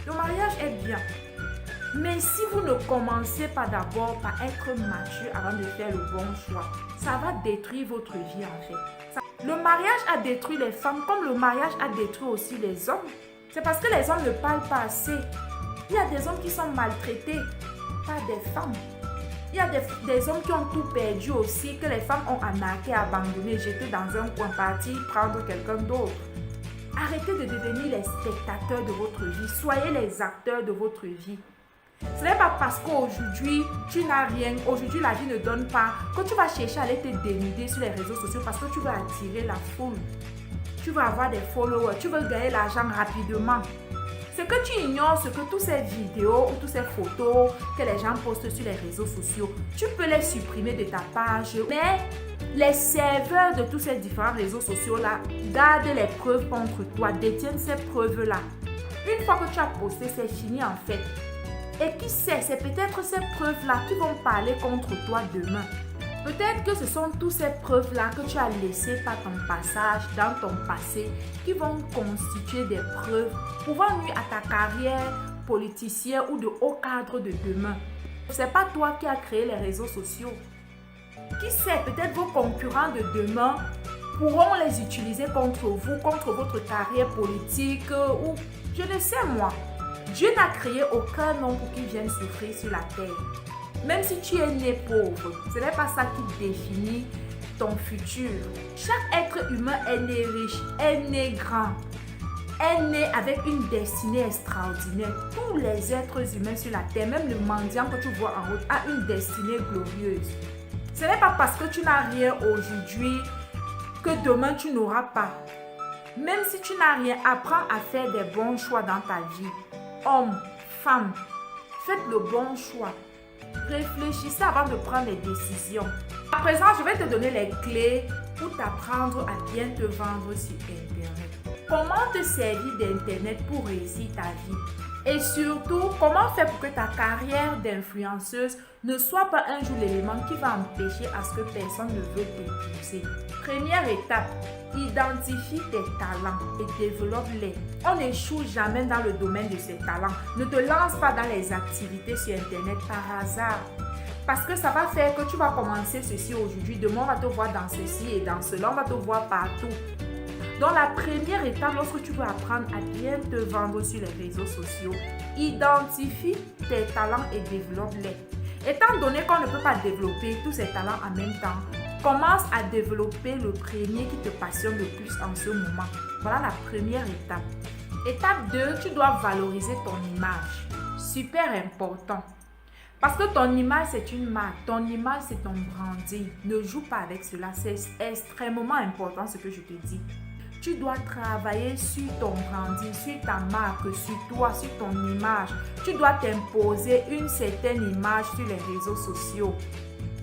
Le mariage est bien. Mais si vous ne commencez pas d'abord par être mature avant de faire le bon choix, ça va détruire votre vie en fait. Le mariage a détruit les femmes comme le mariage a détruit aussi les hommes. C'est parce que les hommes ne parlent pas assez. Il y a des hommes qui sont maltraités par des femmes. Il y a des hommes qui ont tout perdu aussi, que les femmes ont arnaqué, abandonné, jeté dans un coin, parti prendre quelqu'un d'autre. Arrêtez de devenir les spectateurs de votre vie. Soyez les acteurs de votre vie. Ce n'est pas parce qu'aujourd'hui tu n'as rien, aujourd'hui la vie ne donne pas, que tu vas chercher à aller te dénuder sur les réseaux sociaux parce que tu veux attirer la foule. Tu veux avoir des followers, tu veux gagner l'argent rapidement. Ce que tu ignores, c'est que toutes ces vidéos ou toutes ces photos que les gens postent sur les réseaux sociaux, tu peux les supprimer de ta page. Mais les serveurs de tous ces différents réseaux sociaux-là gardent les preuves contre toi, détiennent ces preuves-là. Une fois que tu as posté, c'est fini en fait. Et qui sait, c'est peut-être ces preuves-là qui vont parler contre toi demain. Peut-être que ce sont toutes ces preuves-là que tu as laissées par ton passage, dans ton passé, qui vont constituer des preuves pouvant nuire à ta carrière politicien ou de haut cadre de demain. Ce n'est pas toi qui as créé les réseaux sociaux. Qui sait, peut-être vos concurrents de demain pourront les utiliser contre vous, contre votre carrière politique ou je ne sais moi. Dieu n'a créé aucun homme pour qu'il vienne souffrir sur la terre. Même si tu es né pauvre, ce n'est pas ça qui définit ton futur. Chaque être humain est né riche, est né grand, est né avec une destinée extraordinaire. Tous les êtres humains sur la terre, même le mendiant que tu vois en route, a une destinée glorieuse. Ce n'est pas parce que tu n'as rien aujourd'hui que demain tu n'auras pas. Même si tu n'as rien, apprends à faire des bons choix dans ta vie. Hommes, femmes, faites le bon choix. Réfléchissez avant de prendre les décisions. À présent, je vais te donner les clés pour t'apprendre à bien te vendre sur Internet. Comment te servir d'Internet pour réussir ta vie? Et surtout, comment faire pour que ta carrière d'influenceuse ne soit pas un jour l'élément qui va empêcher à ce que personne ne veut t'épouser. Première étape, identifie tes talents et développe-les. On n'échoue jamais dans le domaine de ses talents. Ne te lance pas dans les activités sur Internet par hasard. Parce que ça va faire que tu vas commencer ceci aujourd'hui. Demain, on va te voir dans ceci et dans cela. On va te voir partout. Donc, la première étape, lorsque tu veux apprendre à bien te vendre sur les réseaux sociaux, identifie tes talents et développe-les. Étant donné qu'on ne peut pas développer tous ces talents en même temps, commence à développer le premier qui te passionne le plus en ce moment. Voilà la première étape. Étape 2, tu dois valoriser ton image. Super important. Parce que ton image, c'est une marque. Ton image, c'est ton branding. Ne joue pas avec cela. C'est extrêmement important ce que je te dis. Tu dois travailler sur ton branding, sur ta marque, sur toi, sur ton image. Tu dois t'imposer une certaine image sur les réseaux sociaux.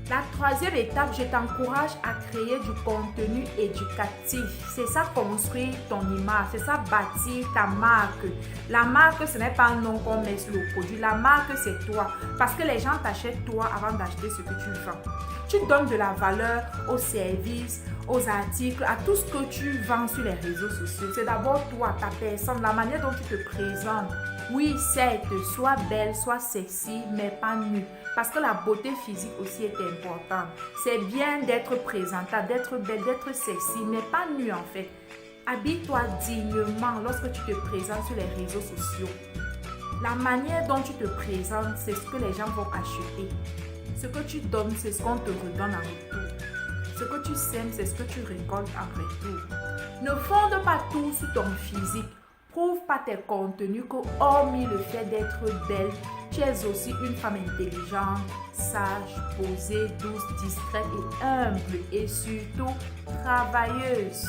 La troisième étape, je t'encourage à créer du contenu éducatif. C'est ça construire ton image, c'est ça bâtir ta marque. La marque, ce n'est pas un nom qu'on met sur le produit. La marque, c'est toi. Parce que les gens t'achètent toi avant d'acheter ce que tu vends. Tu donnes de la valeur aux services, aux articles, à tout ce que tu vends sur les réseaux sociaux. C'est d'abord toi, ta personne, la manière dont tu te présentes. Oui, certes, sois belle, sois sexy, mais pas nue. Parce que la beauté physique aussi est importante. C'est bien d'être présentable, d'être belle, d'être sexy, mais pas nue en fait. Habille-toi dignement lorsque tu te présentes sur les réseaux sociaux. La manière dont tu te présentes, c'est ce que les gens vont acheter. Ce que tu donnes, c'est ce qu'on te redonne en retour. Ce que tu sèmes, c'est ce que tu récoltes en retour. Ne fonde pas tout sur ton physique. Prouve pas tes contenus que, hormis le fait d'être belle, tu es aussi une femme intelligente, sage, posée, douce, discrète et humble et surtout travailleuse.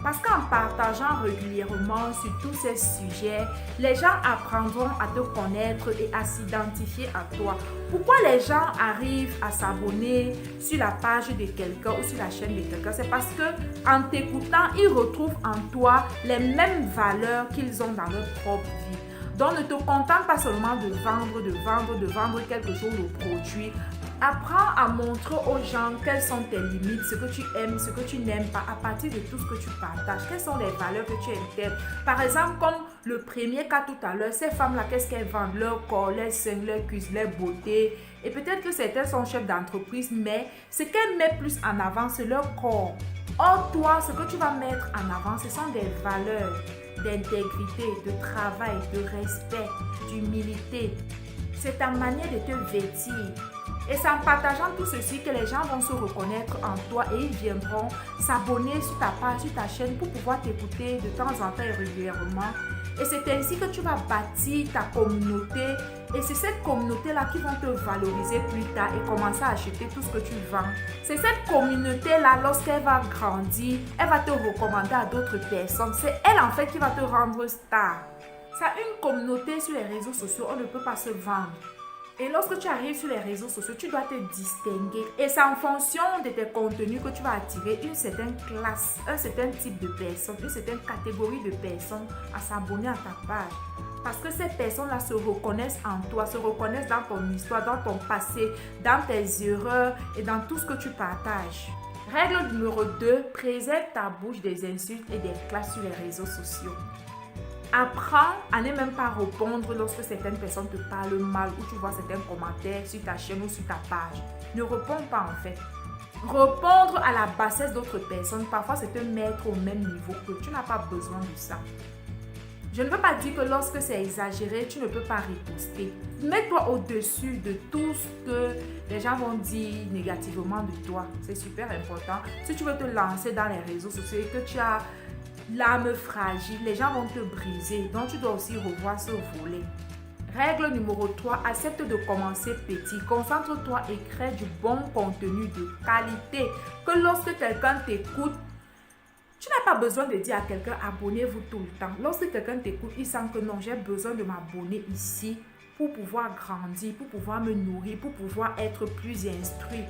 Parce qu'en partageant régulièrement sur tous ces sujets, les gens apprendront à te connaître et à s'identifier à toi. Pourquoi les gens arrivent à s'abonner sur la page de quelqu'un ou sur la chaîne de quelqu'un? C'est parce que en t'écoutant, ils retrouvent en toi les mêmes valeurs qu'ils ont dans leur propre vie. Donc ne te contente pas seulement de vendre quelque chose de produit. Apprends à montrer aux gens quelles sont tes limites, ce que tu aimes, ce que tu n'aimes pas, à partir de tout ce que tu partages. Quelles sont les valeurs que tu intègres? Par exemple, comme le premier cas tout à l'heure, ces femmes-là, qu'est-ce qu'elles vendent? Leur corps, leurs seins, leurs cuisses, leur beauté. Et peut-être que certaines sont chefs d'entreprise, mais ce qu'elles mettent plus en avant, c'est leur corps. Or, toi, ce que tu vas mettre en avant, ce sont des valeurs d'intégrité, de travail, de respect, d'humilité. C'est ta manière de te vêtir. Et c'est en partageant tout ceci que les gens vont se reconnaître en toi et ils viendront s'abonner sur ta page, sur ta chaîne pour pouvoir t'écouter de temps en temps et régulièrement. Et c'est ainsi que tu vas bâtir ta communauté. Et c'est cette communauté-là qui va te valoriser plus tard et commencer à acheter tout ce que tu vends. C'est cette communauté-là, lorsqu'elle va grandir, elle va te recommander à d'autres personnes. C'est elle en fait qui va te rendre star. Ça, une communauté sur les réseaux sociaux, on ne peut pas se vendre. Et lorsque tu arrives sur les réseaux sociaux, tu dois te distinguer. Et c'est en fonction de tes contenus que tu vas attirer une certaine classe, un certain type de personnes, une certaine catégorie de personnes à s'abonner à ta page. Parce que ces personnes-là se reconnaissent en toi, se reconnaissent dans ton histoire, dans ton passé, dans tes erreurs et dans tout ce que tu partages. Règle numéro 2, préserve ta bouche des insultes et des clashs sur les réseaux sociaux. Apprends à ne même pas répondre lorsque certaines personnes te parlent mal ou tu vois certains commentaires sur ta chaîne ou sur ta page. Ne réponds pas en fait. Répondre à la bassesse d'autres personnes, parfois c'est te mettre au même niveau que tu n'as pas besoin de ça. Je ne veux pas dire que lorsque c'est exagéré, tu ne peux pas riposter. Mets-toi au-dessus de tout ce que les gens vont dire négativement de toi. C'est super important. Si tu veux te lancer dans les réseaux sociaux et que tu as l'âme fragile, les gens vont te briser. Donc, tu dois aussi revoir ce volet. Règle numéro 3, accepte de commencer petit. Concentre-toi et crée du bon contenu de qualité. Que lorsque quelqu'un t'écoute, tu n'as pas besoin de dire à quelqu'un abonnez-vous tout le temps. Lorsque quelqu'un t'écoute, il sent que non, j'ai besoin de m'abonner ici pour pouvoir grandir, pour pouvoir me nourrir, pour pouvoir être plus instruit.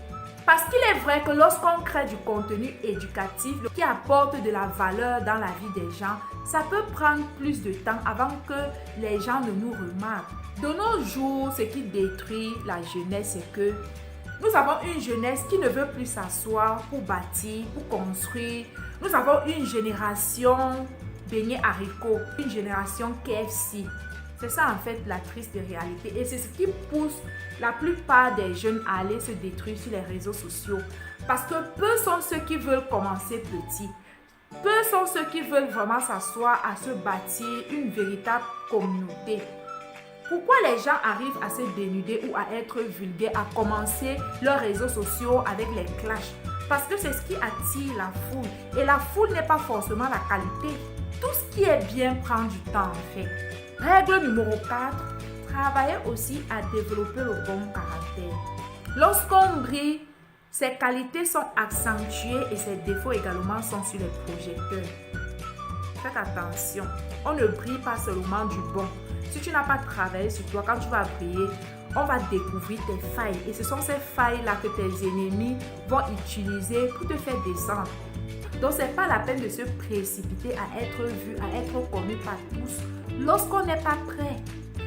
Parce qu'il est vrai que lorsqu'on crée du contenu éducatif qui apporte de la valeur dans la vie des gens, ça peut prendre plus de temps avant que les gens ne nous remarquent. De nos jours, ce qui détruit la jeunesse, c'est que nous avons une jeunesse qui ne veut plus s'asseoir pour bâtir, pour construire. Nous avons une génération beignets haricots, une génération KFC. C'est ça en fait la triste réalité et c'est ce qui pousse la plupart des jeunes à aller se détruire sur les réseaux sociaux. Parce que peu sont ceux qui veulent commencer petit. Peu sont ceux qui veulent vraiment s'asseoir à se bâtir une véritable communauté. Pourquoi les gens arrivent à se dénuder ou à être vulgaires, à commencer leurs réseaux sociaux avec les clashs? Parce que c'est ce qui attire la foule. Et la foule n'est pas forcément la qualité. Tout ce qui est bien prend du temps en fait. Règle numéro 4, travaillez aussi à développer le bon caractère. Lorsqu'on brille, ses qualités sont accentuées et ses défauts également sont sur les projecteurs. Faites attention, on ne brille pas seulement du bon. Si tu n'as pas travaillé sur toi, quand tu vas briller, on va découvrir tes failles. Et ce sont ces failles-là que tes ennemis vont utiliser pour te faire descendre. Donc, ce n'est pas la peine de se précipiter à être vu, à être connu par tous lorsqu'on n'est pas prêt.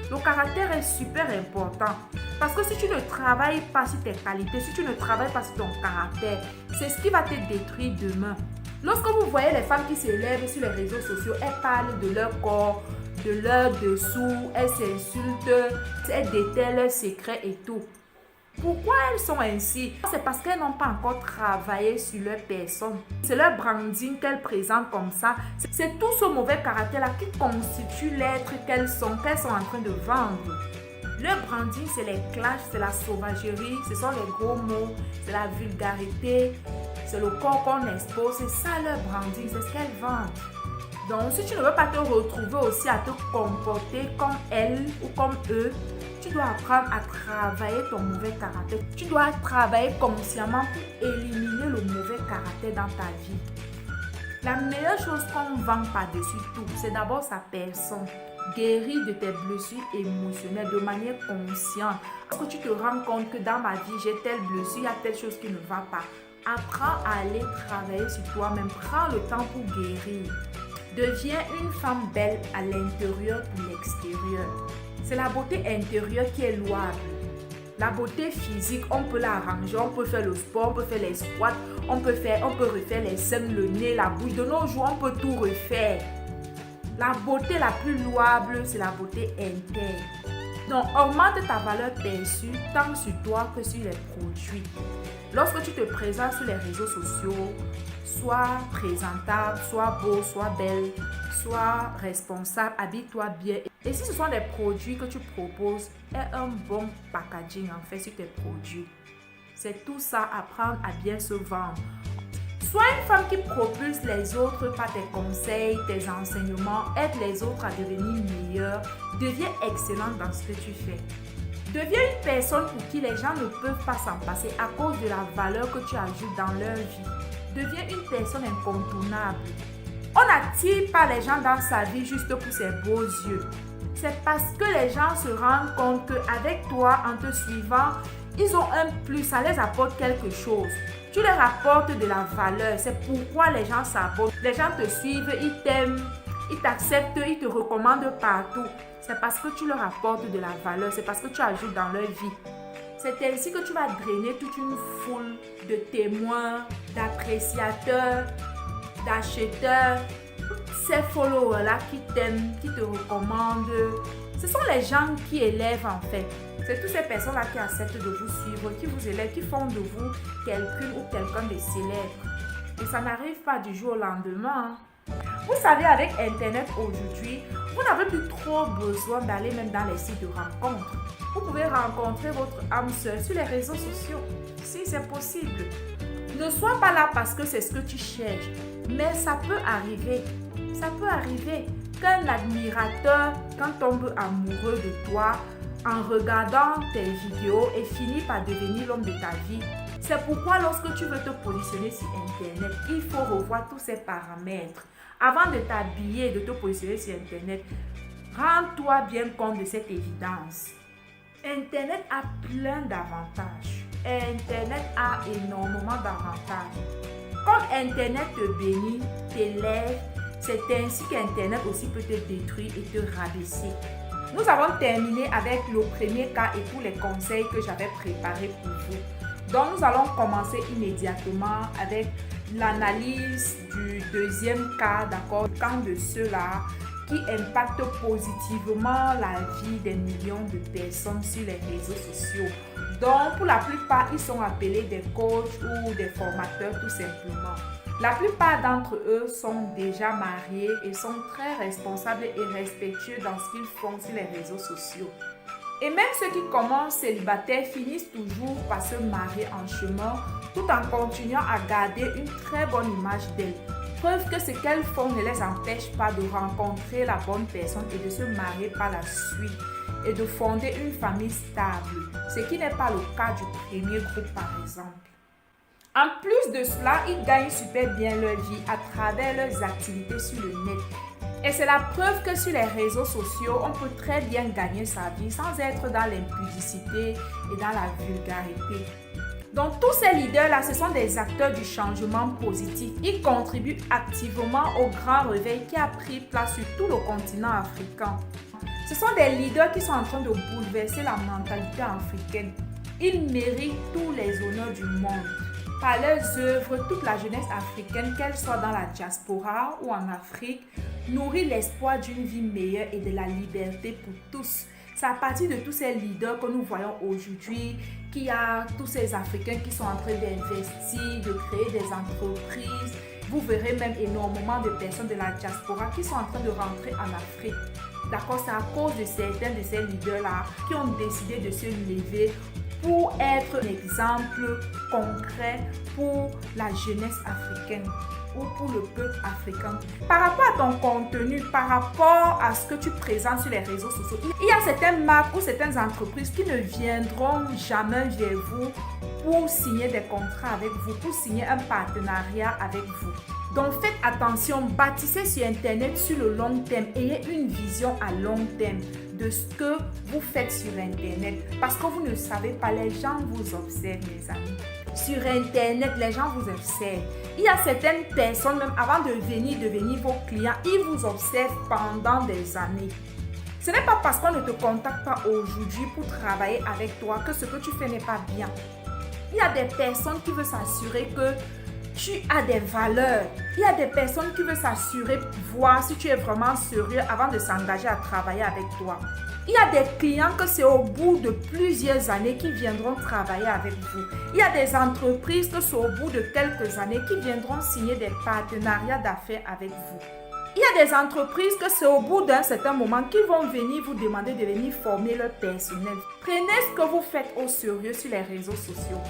Le caractère est super important. Parce que si tu ne travailles pas sur tes qualités, si tu ne travailles pas sur ton caractère, c'est ce qui va te détruire demain. Lorsque vous voyez les femmes qui s'élèvent sur les réseaux sociaux, elles parlent de leur corps, de leur dessous, elles s'insultent, elles détaillent leurs secrets et tout. Pourquoi elles sont ainsi? C'est parce qu'elles n'ont pas encore travaillé sur leur personne. C'est leur branding qu'elles présentent comme ça. C'est tout ce mauvais caractère-là qui constitue l'être qu'elles sont en train de vendre. Le branding, c'est les clashs, c'est la sauvagerie, ce sont les gros mots, c'est la vulgarité, c'est le corps qu'on expose, c'est ça leur branding, c'est ce qu'elles vendent. Donc, si tu ne veux pas te retrouver aussi à te comporter comme elles ou comme eux, tu dois apprendre à travailler ton mauvais caractère. Tu dois travailler consciemment pour éliminer le mauvais caractère dans ta vie. La meilleure chose qu'on vend par-dessus tout, c'est d'abord sa personne. Guérir de tes blessures émotionnelles de manière consciente. Parce que tu te rends compte que dans ma vie, j'ai telle blessure, il y a telle chose qui ne va pas. Apprends à aller travailler sur toi-même. Prends le temps pour guérir. Deviens une femme belle à l'intérieur pour l'extérieur. C'est la beauté intérieure qui est louable. La beauté physique, on peut l'arranger, on peut faire le sport, on peut faire les squats, on peut refaire les seins, le nez, la bouche. De nos jours, on peut tout refaire. La beauté la plus louable, c'est la beauté interne. Donc, augmente ta valeur perçue tant sur toi que sur les produits. Lorsque tu te présentes sur les réseaux sociaux, sois présentable, sois beau, sois belle, sois responsable, habille-toi bien. Et si ce sont des produits que tu proposes, aie un bon packaging en fait sur tes produits. C'est tout ça, apprendre à bien se vendre. Sois une femme qui propulse les autres par tes conseils, tes enseignements, aide les autres à devenir meilleurs, deviens excellente dans ce que tu fais. Deviens une personne pour qui les gens ne peuvent pas s'en passer à cause de la valeur que tu ajoutes dans leur vie. Deviens une personne incontournable. On n'attire pas les gens dans sa vie juste pour ses beaux yeux. C'est parce que les gens se rendent compte qu'avec toi, en te suivant, ils ont un plus, ça les apporte quelque chose. Tu leur apportes de la valeur. C'est pourquoi les gens s'abonnent. Les gens te suivent, ils t'aiment, ils t'acceptent, ils te recommandent partout. C'est parce que tu leur apportes de la valeur. C'est parce que tu ajoutes dans leur vie. C'est ainsi que tu vas drainer toute une foule de témoins, d'appréciateurs, d'acheteurs. Ces followers-là qui t'aiment, qui te recommandent. Ce sont les gens qui élèvent en fait. C'est toutes ces personnes-là qui acceptent de vous suivre, qui vous élèvent, qui font de vous quelqu'un ou quelqu'un de célèbre. Et ça n'arrive pas du jour au lendemain. Vous savez, avec Internet aujourd'hui, vous n'avez plus trop besoin d'aller même dans les sites de rencontres. Vous pouvez rencontrer votre âme sœur sur les réseaux sociaux, si c'est possible. Ne sois pas là parce que c'est ce que tu cherches, mais ça peut arriver. Ça peut arriver qu'un admirateur, quand tombe amoureux de toi, en regardant tes vidéos et finit par devenir l'homme de ta vie. C'est pourquoi lorsque tu veux te positionner sur Internet, il faut revoir tous ces paramètres. Avant de t'habiller, de te positionner sur Internet, rends-toi bien compte de cette évidence. Internet a plein d'avantages. Internet a énormément d'avantages. Comme Internet te bénit, t'élève, c'est ainsi qu'Internet aussi peut te détruire et te rabaisser. Nous avons terminé avec le premier cas et tous les conseils que j'avais préparés pour vous. Donc, nous allons commencer immédiatement avec l'analyse du deuxième cas, d'accord, quand de ceux-là qui impactent positivement la vie des millions de personnes sur les réseaux sociaux. Donc, pour la plupart, ils sont appelés des coachs ou des formateurs tout simplement. La plupart d'entre eux sont déjà mariés et sont très responsables et respectueux dans ce qu'ils font sur les réseaux sociaux. Et même ceux qui commencent célibataires finissent toujours par se marier en chemin tout en continuant à garder une très bonne image d'elles. Preuve que ce qu'elles font ne les empêche pas de rencontrer la bonne personne et de se marier par la suite et de fonder une famille stable, ce qui n'est pas le cas du premier groupe par exemple. En plus de cela, ils gagnent super bien leur vie à travers leurs activités sur le net. Et c'est la preuve que sur les réseaux sociaux, on peut très bien gagner sa vie sans être dans l'impudicité et dans la vulgarité. Donc tous ces leaders-là, ce sont des acteurs du changement positif. Ils contribuent activement au grand réveil qui a pris place sur tout le continent africain. Ce sont des leaders qui sont en train de bouleverser la mentalité africaine. Ils méritent tous les honneurs du monde. Par leurs œuvres, toute la jeunesse africaine, qu'elle soit dans la diaspora ou en Afrique, nourrit l'espoir d'une vie meilleure et de la liberté pour tous. C'est à partir de tous ces leaders que nous voyons aujourd'hui qu'il y a tous ces Africains qui sont en train d'investir, de créer des entreprises. Vous verrez même énormément de personnes de la diaspora qui sont en train de rentrer en Afrique. D'accord, c'est à cause de certains de ces leaders-là qui ont décidé de se lever pour être un exemple concret pour la jeunesse africaine ou pour le peuple africain. Par rapport à ton contenu, par rapport à ce que tu présentes sur les réseaux sociaux, il y a certaines marques ou certaines entreprises qui ne viendront jamais vers vous pour signer des contrats avec vous, pour signer un partenariat avec vous. Donc faites attention, bâtissez sur Internet sur le long terme, ayez une vision à long terme de ce que vous faites sur Internet. Parce que vous ne savez pas, les gens vous observent, mes amis. Sur Internet, les gens vous observent. Il y a certaines personnes, même avant de venir devenir vos clients, ils vous observent pendant des années. Ce n'est pas parce qu'on ne te contacte pas aujourd'hui pour travailler avec toi que ce que tu fais n'est pas bien. Il y a des personnes qui veulent s'assurer que tu as des valeurs. Il y a des personnes qui veulent s'assurer, voir si tu es vraiment sérieux avant de s'engager à travailler avec toi. Il y a des clients que c'est au bout de plusieurs années qui viendront travailler avec vous. Il y a des entreprises que c'est au bout de quelques années qui viendront signer des partenariats d'affaires avec vous. Il y a des entreprises que c'est au bout d'un certain moment qui vont venir vous demander de venir former leur personnel. Prenez ce que vous faites au sérieux sur les réseaux sociaux.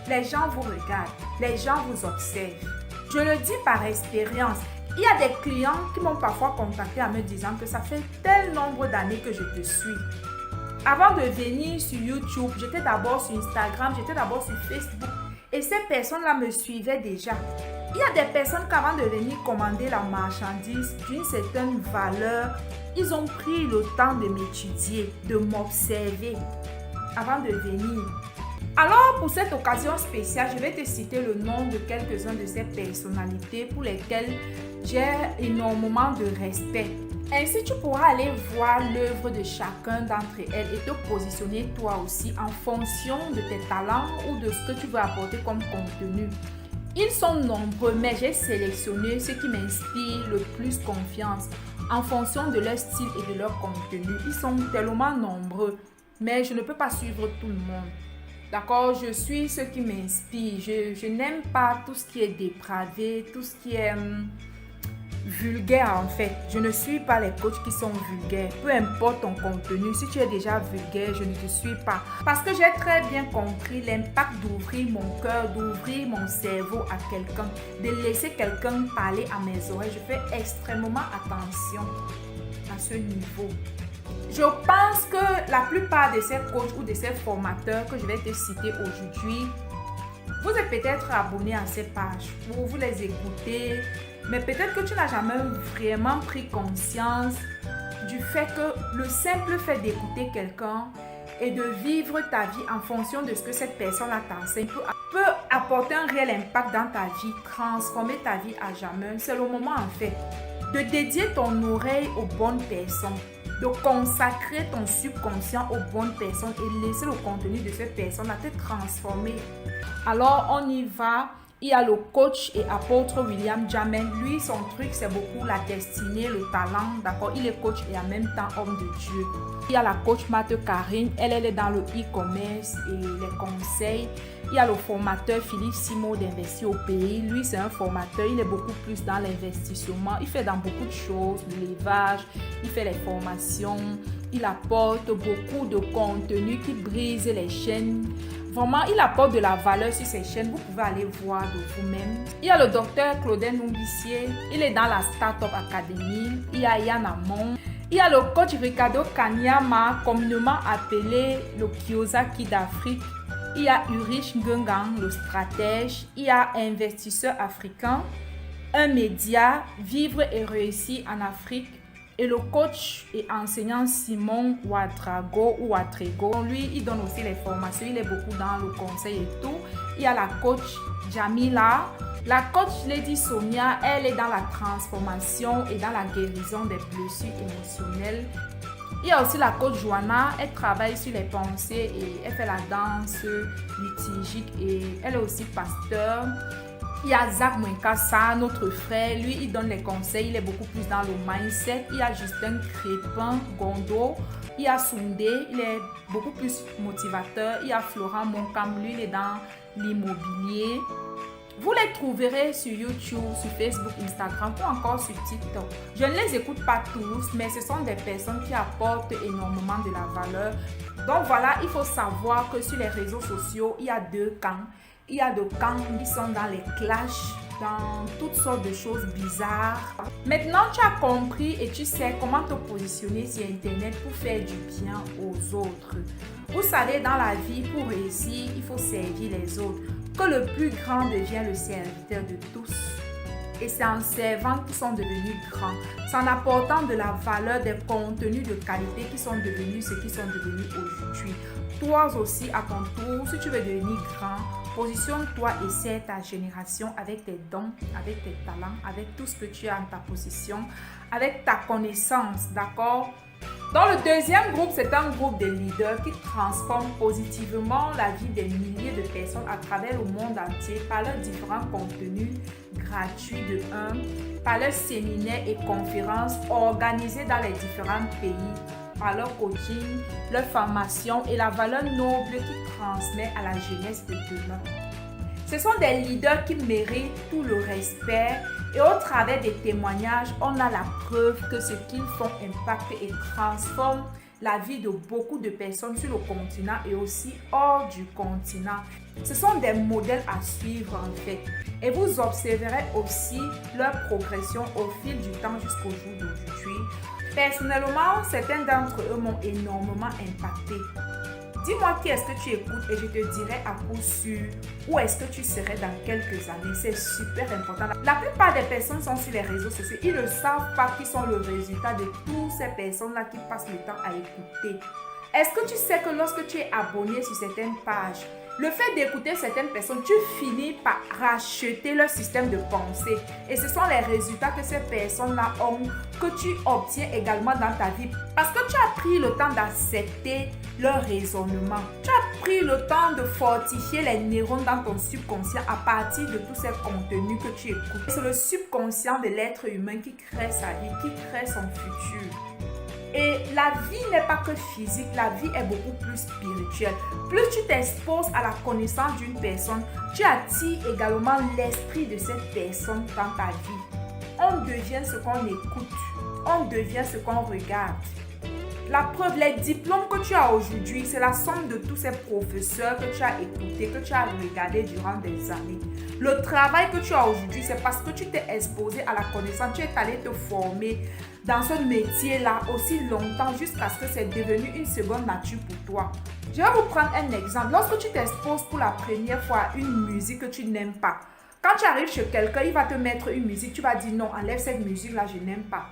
Les gens vous regardent, les gens vous observent. Je le dis par expérience. Il y a des clients qui m'ont parfois contacté en me disant que ça fait tel nombre d'années que je te suis. Avant de venir sur YouTube, j'étais d'abord sur Instagram, j'étais d'abord sur Facebook. Et ces personnes-là me suivaient déjà. Il y a des personnes qui avant de venir commander la marchandise d'une certaine valeur, ils ont pris le temps de m'étudier, de m'observer avant de venir. Alors, pour cette occasion spéciale, je vais te citer le nom de quelques-uns de ces personnalités pour lesquelles j'ai énormément de respect. Ainsi, tu pourras aller voir l'œuvre de chacun d'entre elles et te positionner toi aussi en fonction de tes talents ou de ce que tu veux apporter comme contenu. Ils sont nombreux, mais j'ai sélectionné ceux qui m'inspirent le plus confiance en fonction de leur style et de leur contenu. Ils sont tellement nombreux, mais je ne peux pas suivre tout le monde. D'accord, je suis ceux qui m'inspirent. Je n'aime pas tout ce qui est dépravé, tout ce qui est vulgaire en fait. Je ne suis pas les coachs qui sont vulgaires. Peu importe ton contenu, si tu es déjà vulgaire, je ne te suis pas. Parce que j'ai très bien compris l'impact d'ouvrir mon cœur, d'ouvrir mon cerveau à quelqu'un, de laisser quelqu'un parler à mes oreilles. Je fais extrêmement attention à ce niveau. Je pense que la plupart de ces coachs ou de ces formateurs que je vais te citer aujourd'hui, vous êtes peut-être abonné à ces pages ou vous les écoutez, mais peut-être que tu n'as jamais vraiment pris conscience du fait que le simple fait d'écouter quelqu'un et de vivre ta vie en fonction de ce que cette personne-là t'enseigne peut apporter un réel impact dans ta vie, transformer ta vie à jamais. C'est le moment en fait de dédier ton oreille aux bonnes personnes, de consacrer ton subconscient aux bonnes personnes et laisser le contenu de ces personnes-là te transformer. Alors, on y va. Il y a le coach et apôtre William Jamin. Lui, son truc, c'est beaucoup la destinée, le talent. D'accord, il est coach et en même temps homme de Dieu. Il y a la coach Marthe Karine. Elle est dans le e-commerce et les conseils. Il y a le formateur Philippe Simon d'Investir au pays. Lui, c'est un formateur. Il est beaucoup plus dans l'investissement. Il fait dans beaucoup de choses, l'élevage. Il fait les formations. Il apporte beaucoup de contenu qui brise les chaînes. Vraiment, il apporte de la valeur sur ces chaînes. Vous pouvez aller voir de vous-même. Il y a le docteur Claudel Numbissier. Il est dans la Startup Academy. Il y a Yann Amon. Il y a le coach Ricardo Kanyama, communément appelé le Kiyosaki d'Afrique. Il y a Ulrich Ngengang, le stratège. Il y a Investisseur africain, un média, Vivre et réussir en Afrique. Et le coach et enseignant Simon Ouadrago ou Ouatrego, lui, il donne aussi les formations. Il est beaucoup dans le conseil et tout. Il y a la coach Jamila. La coach Lady Sonia, elle est dans la transformation et dans la guérison des blessures émotionnelles. Il y a aussi la coach Joanna, elle travaille sur les pensées et elle fait la danse liturgique et elle est aussi pasteur. Il y a Zach Mwenkasa, notre frère, lui il donne les conseils, il est beaucoup plus dans le mindset. Il y a Justin Crépin Gondo, Il y a Soundé, il est beaucoup plus motivateur. Il y a Florent Moncam, lui, il est dans l'immobilier. Vous les trouverez sur YouTube, sur Facebook, Instagram ou encore sur TikTok. Je ne les écoute pas tous, mais ce sont des personnes qui apportent énormément de la valeur. Donc voilà, il faut savoir que sur les réseaux sociaux, il y a deux camps. Il y a des camps qui sont dans les clashs, dans toutes sortes de choses bizarres. Maintenant, tu as compris et tu sais comment te positionner sur Internet pour faire du bien aux autres. Vous savez, dans la vie, pour réussir, il faut servir les autres. Que le plus grand devient le serviteur de tous. Et c'est en servant qu'ils sont devenus grands. C'est en apportant de la valeur, des contenus de qualité qui sont devenus ce qu'ils sont devenus aujourd'hui. Toi aussi, à ton tour, si tu veux devenir grand, positionne-toi et sers ta génération avec tes dons, avec tes talents, avec tout ce que tu as en ta possession, avec ta connaissance, d'accord? Dans le deuxième groupe, c'est un groupe de leaders qui transforment positivement la vie des milliers de personnes à travers le monde entier par leurs différents contenus gratuits de par leurs séminaires et conférences organisées dans les différents pays, par leur coaching, leur formation et la valeur noble qu'ils transmettent à la jeunesse de demain. Ce sont des leaders qui méritent tout le respect et au travers des témoignages, on a la preuve que ce qu'ils font impacte et transforme la vie de beaucoup de personnes sur le continent et aussi hors du continent. Ce sont des modèles à suivre en fait. Et vous observerez aussi leur progression au fil du temps jusqu'au jour d'aujourd'hui. Personnellement, certains d'entre eux m'ont énormément impacté. Dis-moi qui est-ce que tu écoutes et je te dirai à coup sûr où est-ce que tu serais dans quelques années. C'est super important. La plupart des personnes sont sur les réseaux sociaux. Ils ne savent pas qui sont le résultat de toutes ces personnes-là qui passent le temps à écouter. Est-ce que tu sais que lorsque tu es abonné sur certaines pages, le fait d'écouter certaines personnes, tu finis par racheter leur système de pensée. Et ce sont les résultats que ces personnes-là ont, que tu obtiens également dans ta vie. Parce que tu as pris le temps d'accepter leur raisonnement. Tu as pris le temps de fortifier les neurones dans ton subconscient à partir de tous ces contenus que tu écoutes. C'est le subconscient de l'être humain qui crée sa vie, qui crée son futur. Et la vie n'est pas que physique, la vie est beaucoup plus spirituelle. Plus tu t'exposes à la connaissance d'une personne, tu attires également l'esprit de cette personne dans ta vie. On devient ce qu'on écoute, on devient ce qu'on regarde. La preuve, les diplômes que tu as aujourd'hui, c'est la somme de tous ces professeurs que tu as écoutés, que tu as regardés durant des années. Le travail que tu as aujourd'hui, c'est parce que tu t'es exposé à la connaissance, tu es allé te former dans ce métier-là aussi longtemps jusqu'à ce que c'est devenu une seconde nature pour toi. Je vais vous prendre un exemple. Lorsque tu t'exposes pour la première fois à une musique que tu n'aimes pas, quand tu arrives chez quelqu'un, il va te mettre une musique, tu vas dire non, enlève cette musique-là, je n'aime pas.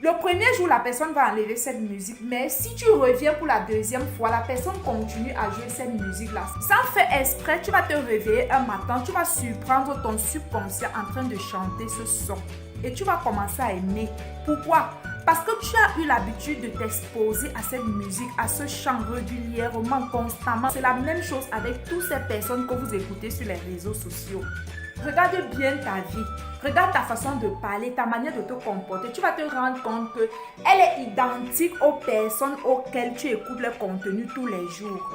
Le premier jour, la personne va enlever cette musique, mais si tu reviens pour la deuxième fois, la personne continue à jouer cette musique-là. Sans faire exprès, tu vas te réveiller un matin, tu vas surprendre ton subconscient en train de chanter ce son. Et tu vas commencer à aimer. Pourquoi? Parce que tu as eu l'habitude de t'exposer à cette musique, à ce chant régulièrement, constamment. C'est la même chose avec toutes ces personnes que vous écoutez sur les réseaux sociaux. Regarde bien ta vie, regarde ta façon de parler, ta manière de te comporter. Tu vas te rendre compte qu'elle est identique aux personnes auxquelles tu écoutes le contenu tous les jours.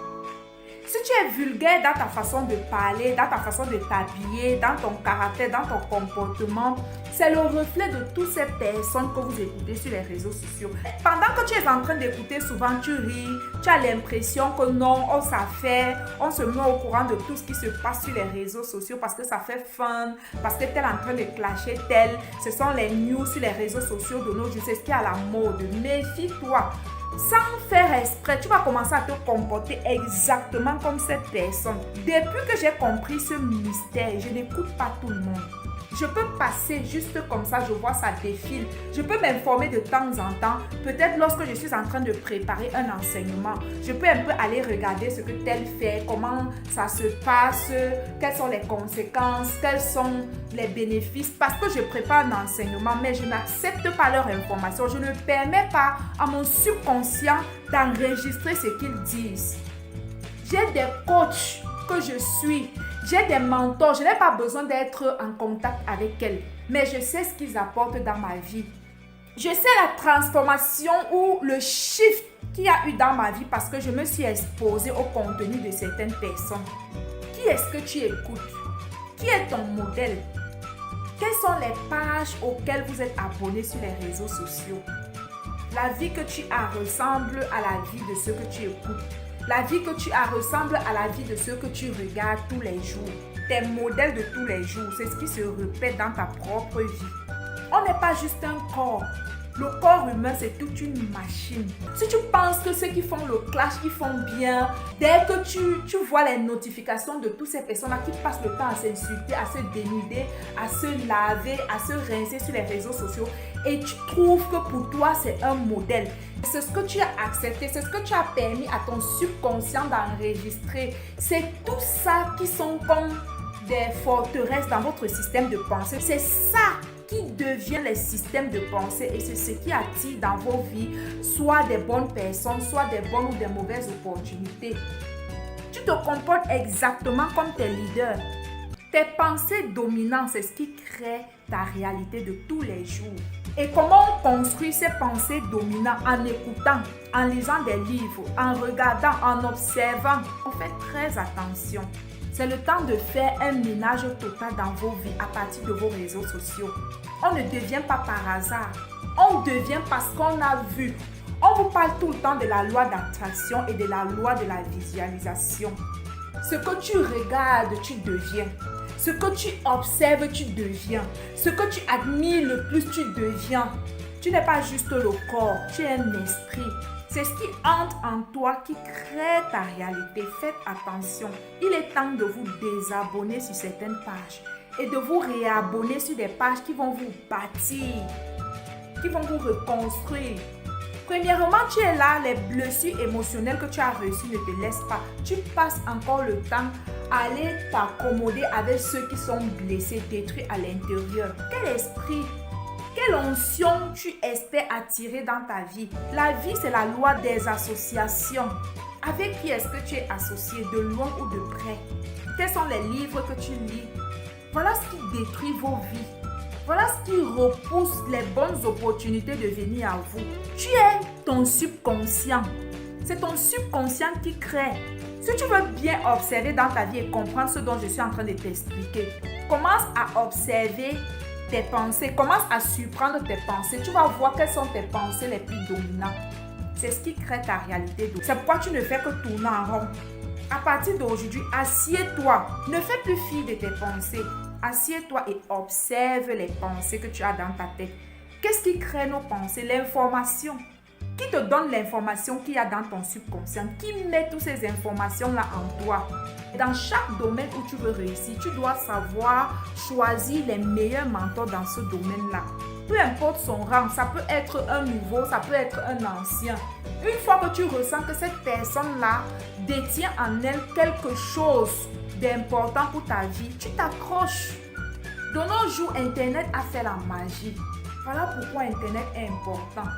Si tu es vulgaire dans ta façon de parler, dans ta façon de t'habiller, dans ton caractère, dans ton comportement, c'est le reflet de toutes ces personnes que vous écoutez sur les réseaux sociaux. Pendant que tu es en train d'écouter, souvent tu ris, tu as l'impression que non, on se met au courant de tout ce qui se passe sur les réseaux sociaux parce que ça fait fun, parce que tu es en train de clasher tel. Ce sont les news sur les réseaux sociaux de nos jours, c'est ce qui est à la mode. Méfie-toi. Sans faire exprès, tu vas commencer à te comporter exactement comme cette personne. Depuis que j'ai compris ce mystère, je n'écoute pas tout le monde. Je peux passer juste comme ça, je vois ça défile. Je peux m'informer de temps en temps. Peut-être lorsque je suis en train de préparer un enseignement, je peux un peu aller regarder ce que tel fait, comment ça se passe, quelles sont les conséquences, quels sont les bénéfices. Parce que je prépare un enseignement, mais je n'accepte pas leur information. Je ne permets pas à mon subconscient d'enregistrer ce qu'ils disent. J'ai des coachs que je suis. J'ai des mentors, je n'ai pas besoin d'être en contact avec elles, mais je sais ce qu'ils apportent dans ma vie. Je sais la transformation ou le shift qu'il y a eu dans ma vie parce que je me suis exposée au contenu de certaines personnes. Qui est-ce que tu écoutes? Qui est ton modèle? Quelles sont les pages auxquelles vous êtes abonné sur les réseaux sociaux? La vie que tu as ressemble à la vie de ceux que tu écoutes. La vie que tu as ressemble à la vie de ceux que tu regardes tous les jours. Tes modèles de tous les jours, c'est ce qui se répète dans ta propre vie. On n'est pas juste un corps. Le corps humain, c'est toute une machine. Si tu penses que ceux qui font le clash, ils font bien, dès que tu vois les notifications de toutes ces personnes-là qui passent le temps à s'insulter, à se dénuder, à se laver, à se rincer sur les réseaux sociaux, et tu trouves que pour toi, c'est un modèle. C'est ce que tu as accepté, c'est ce que tu as permis à ton subconscient d'enregistrer. C'est tout ça qui sont comme des forteresses dans votre système de pensée. C'est ça qui devient les systèmes de pensée et c'est ce qui attire dans vos vies soit des bonnes personnes, soit des bonnes ou des mauvaises opportunités. Tu te comportes exactement comme tes leaders. Tes pensées dominantes, c'est ce qui crée ta réalité de tous les jours. Et comment on construit ces pensées dominantes? En écoutant, en lisant des livres, en regardant, en observant. On fait très attention. C'est le temps de faire un ménage total dans vos vies à partir de vos réseaux sociaux. On ne devient pas par hasard. On devient parce qu'on a vu. On vous parle tout le temps de la loi d'attraction et de la loi de la visualisation. Ce que tu regardes, tu deviens. Ce que tu observes, tu deviens. Ce que tu admires le plus, tu deviens. Tu n'es pas juste le corps, tu es un esprit. C'est ce qui entre en toi qui crée ta réalité. Faites attention. Il est temps de vous désabonner sur certaines pages et de vous réabonner sur des pages qui vont vous bâtir, qui vont vous reconstruire. Premièrement, tu es là, les blessures émotionnelles que tu as reçues ne te laissent pas. Tu passes encore le temps à aller t'accommoder avec ceux qui sont blessés, détruits à l'intérieur. Quel esprit! Quelle onction tu espères attirer dans ta vie? La vie, c'est la loi des associations. Avec qui est-ce que tu es associé, de loin ou de près? Quels sont les livres que tu lis? Voilà ce qui détruit vos vies. Voilà ce qui repousse les bonnes opportunités de venir à vous. Tu es ton subconscient. C'est ton subconscient qui crée. Si tu veux bien observer dans ta vie et comprendre ce dont je suis en train de t'expliquer, commence à observer tes pensées, commence à surprendre tes pensées. Tu vas voir quelles sont tes pensées les plus dominantes. C'est ce qui crée ta réalité. C'est pourquoi tu ne fais que tourner en rond. À partir d'aujourd'hui, assieds-toi. Ne fais plus fi de tes pensées. Assieds-toi et observe les pensées que tu as dans ta tête. Qu'est-ce qui crée nos pensées? L'information. Qui te donne l'information qu'il y a dans ton subconscient? Qui met toutes ces informations-là en toi? Dans chaque domaine où tu veux réussir, tu dois savoir choisir les meilleurs mentors dans ce domaine-là. Peu importe son rang, ça peut être un nouveau, ça peut être un ancien. Une fois que tu ressens que cette personne-là détient en elle quelque chose d'important pour ta vie, tu t'accroches. De nos jours, Internet a fait la magie. Voilà pourquoi Internet est important.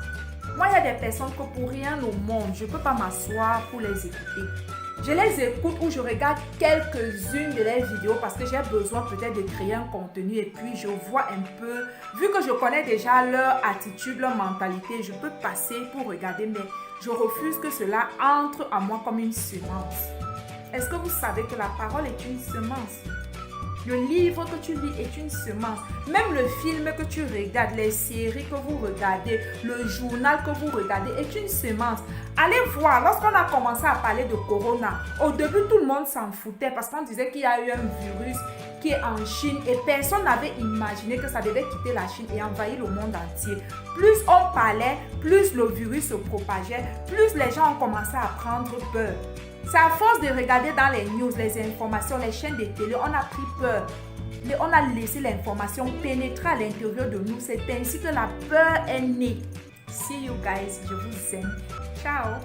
Moi, il y a des personnes que pour rien au monde, je ne peux pas m'asseoir pour les écouter. Je les écoute ou je regarde quelques-unes de leurs vidéos parce que j'ai besoin peut-être de créer un contenu et puis je vois un peu, vu que je connais déjà leur attitude, leur mentalité, je peux passer pour regarder, mais je refuse que cela entre à moi comme une semence. Est-ce que vous savez que la parole est une semence? Le livre que tu lis est une semence. Même le film que tu regardes, les séries que vous regardez, le journal que vous regardez est une semence. Allez voir, lorsqu'on a commencé à parler de Corona, au début tout le monde s'en foutait parce qu'on disait qu'il y a eu un virus qui est en Chine et personne n'avait imaginé que ça devait quitter la Chine et envahir le monde entier. Plus on parlait, plus le virus se propageait, plus les gens ont commencé à prendre peur. C'est à force de regarder dans les news, les informations, les chaînes de télé, on a pris peur. Et on a laissé l'information pénétrer à l'intérieur de nous. C'est ainsi que la peur est née. See you guys, je vous aime. Ciao.